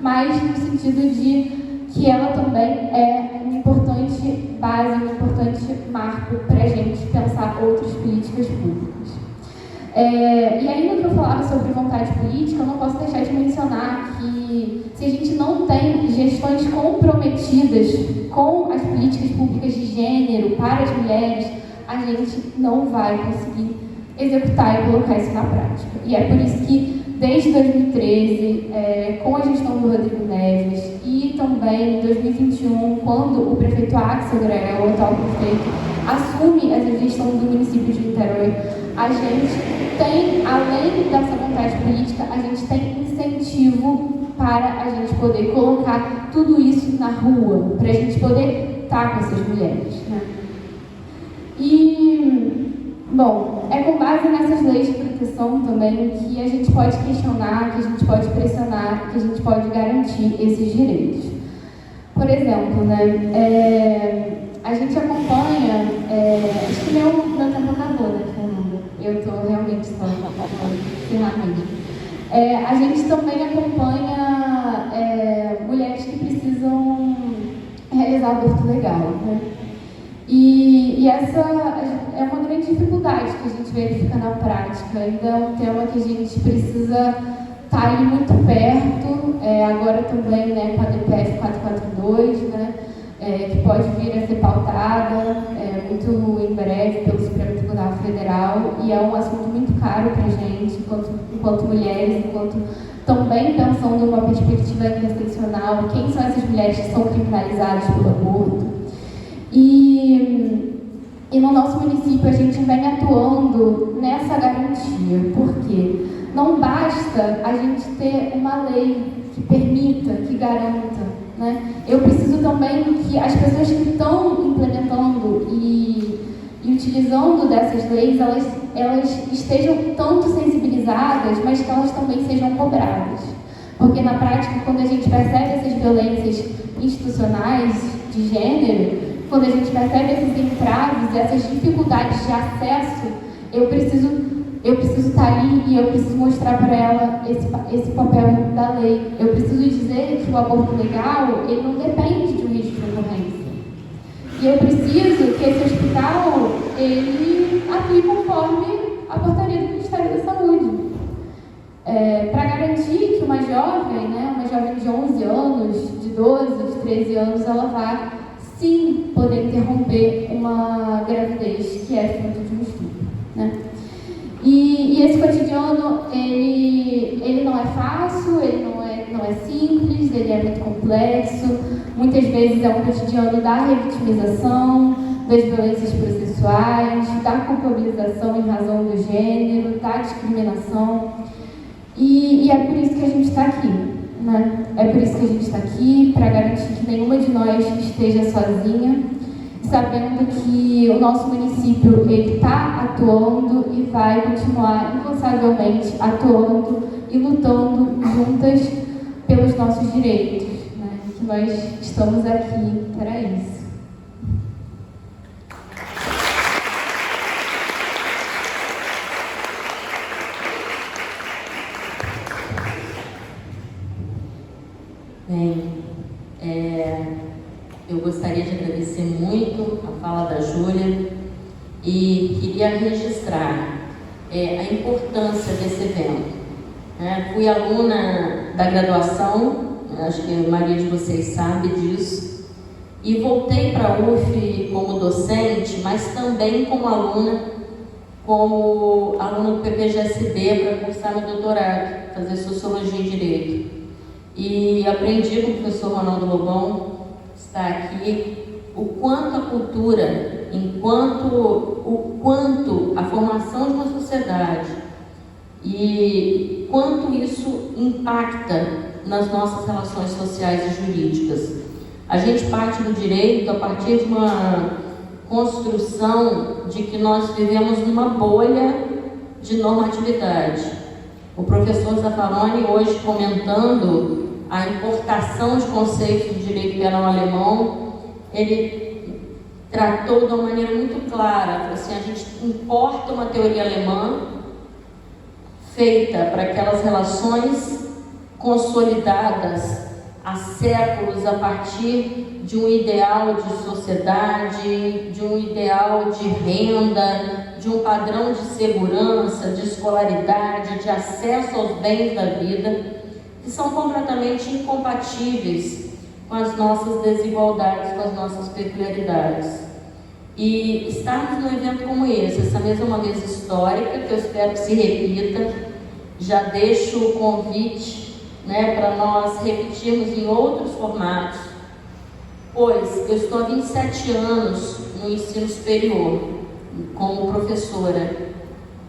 S6: mas no sentido de que ela também é uma importante base, um importante marco para a gente pensar outras políticas públicas. E aí, no que eu falava sobre vontade política, eu não posso deixar de mencionar que se a gente não tem gestões comprometidas com as políticas públicas de gênero para as mulheres, a gente não vai conseguir executar e colocar isso na prática. E é por isso que, desde 2013, com a gestão do Rodrigo Neves e também em 2021, quando o prefeito Axel Grael, o atual prefeito, assume essa gestão do município de Niterói, a gente tem, além dessa vontade política, a gente tem incentivo para a gente poder colocar tudo isso na rua, para a gente poder estar com essas mulheres, né? E, bom, é com base nessas leis de proteção também que a gente pode questionar, que a gente pode pressionar, que a gente pode garantir esses direitos. Por exemplo, né, a gente acompanha, acho que meu tempo acabou, né, Fernanda? Eu estou realmente só finalmente. A gente também acompanha mulheres que precisam realizar aborto legal, né? E essa é uma grande dificuldade que a gente verifica na prática. Ainda é um tema que a gente precisa estar ali muito perto, agora também, né, com a DPF 442, né, que pode vir a ser pautada muito em breve pelo Supremo Tribunal Federal, e é um assunto muito caro para a gente, enquanto mulheres, enquanto também pensando numa perspectiva interseccional, quem são essas mulheres que são criminalizadas pelo aborto. E no nosso município a gente vem atuando nessa garantia, porque não basta a gente ter uma lei que permita, que garanta, né? Eu preciso também que as pessoas que estão implementando e utilizando dessas leis, elas estejam tanto sensibilizadas, mas que elas também sejam cobradas. Porque na prática, quando a gente percebe essas violências institucionais de gênero, quando a gente percebe esses entraves, essas dificuldades de acesso, eu preciso estar ali e eu preciso mostrar para ela esse papel da lei. Eu preciso dizer que o aborto legal, ele não depende de um risco de ocorrência. E eu preciso que esse hospital, ele atue conforme a portaria do Ministério da Saúde. Para garantir que uma jovem de 11 anos, de 12, de 13 anos, ela vá sim poder interromper uma gravidez que é fruto de um estupro, né? E esse cotidiano, ele não é fácil, ele não é simples, ele é muito complexo. Muitas vezes é um cotidiano da revitimização, das violências processuais, da culpabilização em razão do gênero, da discriminação. E é por isso que a gente está aqui. né? É por isso que a gente está aqui, para garantir que nenhuma de nós esteja sozinha, sabendo que o nosso município está atuando e vai continuar incansavelmente atuando e lutando juntas pelos nossos direitos, né? Que nós estamos aqui para isso.
S1: Bem, eu gostaria de agradecer muito a fala da Júlia e queria registrar a importância desse evento. Fui aluna da graduação, acho que a maioria de vocês sabe disso, e voltei para a UF como docente, mas também como aluna do PPGSD para cursar meu doutorado, fazer Sociologia e Direito. E aprendi com o professor Ronaldo Lobão, que está aqui, o quanto a cultura, o quanto a formação de uma sociedade e quanto isso impacta nas nossas relações sociais e jurídicas. A gente parte do direito a partir de uma construção de que nós vivemos numa bolha de normatividade. O professor Zaffaroni, hoje comentando a importação de conceitos do direito penal alemão, ele tratou de uma maneira muito clara, assim, a gente importa uma teoria alemã feita para aquelas relações consolidadas há séculos a partir de um ideal de sociedade, de um ideal de renda, de um padrão de segurança, de escolaridade, de acesso aos bens da vida, que são completamente incompatíveis com as nossas desigualdades, com as nossas peculiaridades. E estarmos num evento como esse, essa mesa é uma mesa histórica, que eu espero que se repita. Já deixo o convite, para nós repetirmos em outros formatos, pois eu estou há 27 anos no ensino superior, como professora,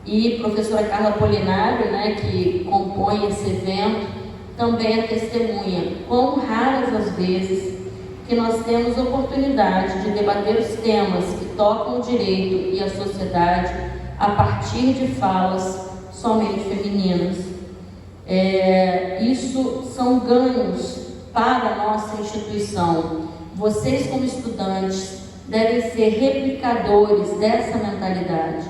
S1: e professora Carla Polinário, que compõe esse evento, também é testemunha, quão raras as vezes que nós temos oportunidade de debater os temas que tocam o direito e a sociedade a partir de falas somente femininas. Isso são ganhos para a nossa instituição. Vocês, como estudantes, devem ser replicadores dessa mentalidade.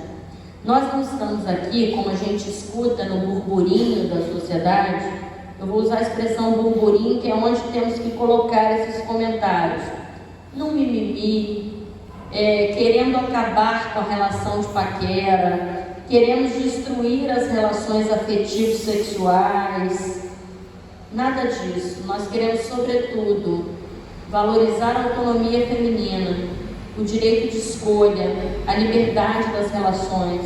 S1: Nós não estamos aqui, como a gente escuta no burburinho da sociedade. Eu vou usar a expressão burburinho, que é onde temos que colocar esses comentários. No mimimi, querendo acabar com a relação de paquera, queremos destruir as relações afetivos sexuais. Nada disso. Nós queremos, sobretudo, valorizar a autonomia feminina, o direito de escolha, a liberdade das relações,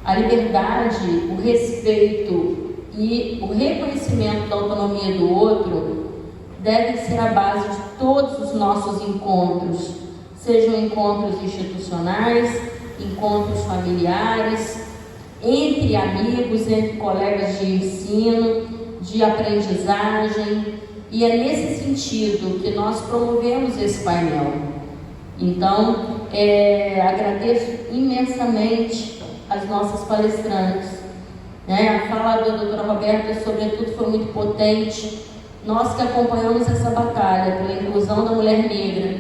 S1: a liberdade, o respeito e o reconhecimento da autonomia do outro devem ser a base de todos os nossos encontros, sejam encontros institucionais, encontros familiares, entre amigos, entre colegas de ensino, de aprendizagem, e é nesse sentido que nós promovemos esse painel. Então, agradeço imensamente as nossas palestrantes. A fala da doutora Roberta, sobretudo, foi muito potente. Nós que acompanhamos essa batalha pela inclusão da mulher negra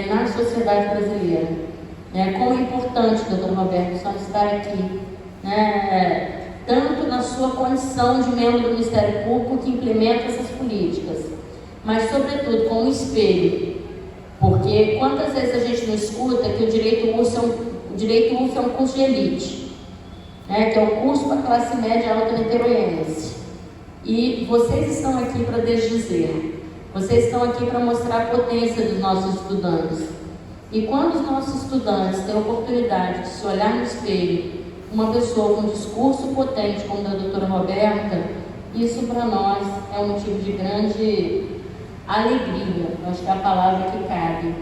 S1: na sociedade brasileira. Como é importante, doutora Roberta, só estar aqui, tanto na sua condição de membro do Ministério Público que implementa essas políticas, mas, sobretudo, como espelho. Porque quantas vezes a gente não escuta que o direito UF é um curso de elite, que é o curso para a classe média alta niteroiense. E vocês estão aqui para desdizer, vocês estão aqui para mostrar a potência dos nossos estudantes. E quando os nossos estudantes têm a oportunidade de se olhar no espelho, uma pessoa com um discurso potente como o da doutora Roberta, isso para nós é um motivo de grande alegria, acho que é a palavra que cabe.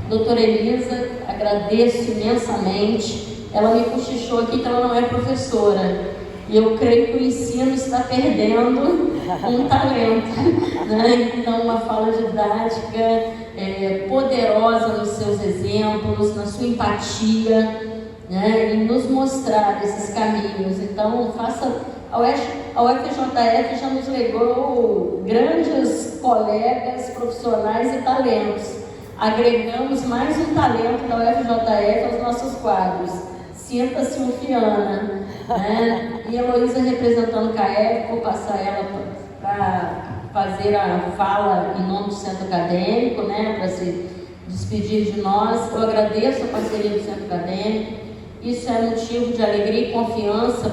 S1: Doutora Elisa, agradeço imensamente. Ela me cochichou aqui que ela não é professora, e eu creio que o ensino está perdendo um talento, né? Então, uma fala didática poderosa nos seus exemplos, na sua empatia, né? E nos mostrar esses caminhos. Então, a UFJF já nos legou grandes colegas, profissionais e talentos. Agregamos mais um talento da UFJF aos nossos quadros. Sinta-se Ufiana, né? E a Heloísa representando o CAEF, vou passar ela para fazer a fala em nome do Centro Acadêmico, né? Para se despedir de nós. Eu agradeço a parceria do Centro Acadêmico. Isso é motivo de alegria e confiança.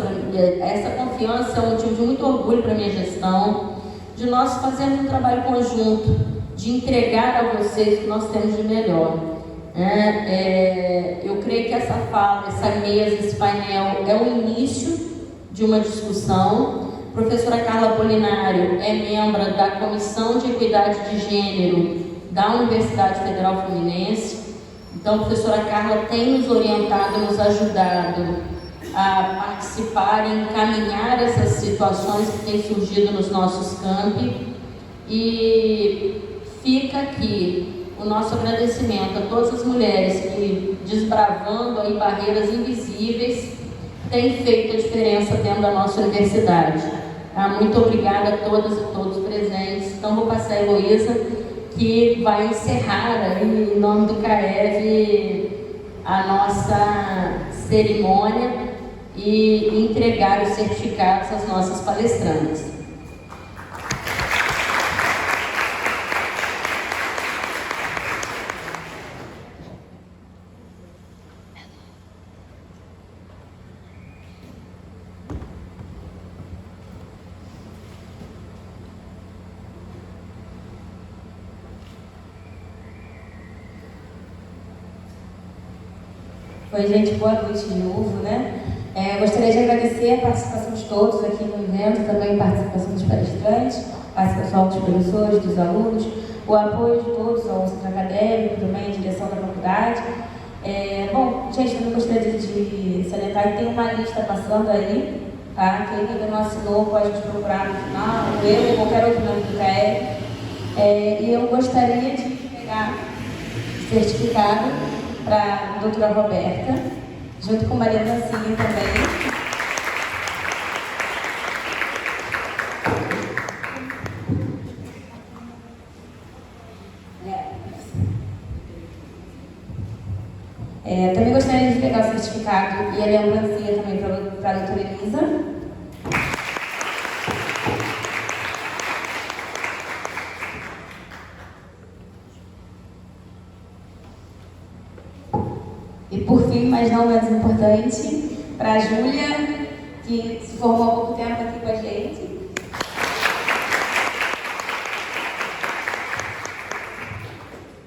S1: Essa confiança é um motivo de muito orgulho para a minha gestão, de nós fazermos um trabalho conjunto, de entregar a vocês o que nós temos de melhor. Eu creio que essa fala, essa mesa, esse painel é o início de uma discussão. A professora Carla Apolinário é membro da Comissão de Equidade de Gênero da Universidade Federal Fluminense. Então, a professora Carla tem nos orientado, nos ajudado a participar e encaminhar essas situações que têm surgido nos nossos campi. E fica aqui o nosso agradecimento a todas as mulheres que, desbravando aí barreiras invisíveis, têm feito a diferença dentro da nossa universidade. Muito obrigada a todas e todos presentes. Então, vou passar a Heloísa, que vai encerrar aí, em nome do CAEV, a nossa cerimônia e entregar os certificados às nossas palestrantes.
S3: Oi, gente, boa noite de novo, né? Gostaria de agradecer a participação de todos aqui no evento, também a participação dos palestrantes, a participação dos professores, dos alunos, o apoio de todos ao centro acadêmico, também a direção da faculdade. Bom, gente, também gostaria de salientar que tem uma lista passando aí, tá? Quem ainda não assinou pode nos procurar no final, eu ou qualquer outro membro do CAEF. E eu gostaria de pegar o certificado para a doutora Roberta, junto com Maria Nancinha também. Também gostaria de pegar o certificado e a lembrancinha também para a doutora Elisa. E por fim, mas não menos importante, para a Júlia, que se formou há pouco tempo aqui com a gente.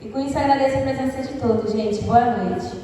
S3: E com isso agradeço a presença de todos, gente. Boa noite.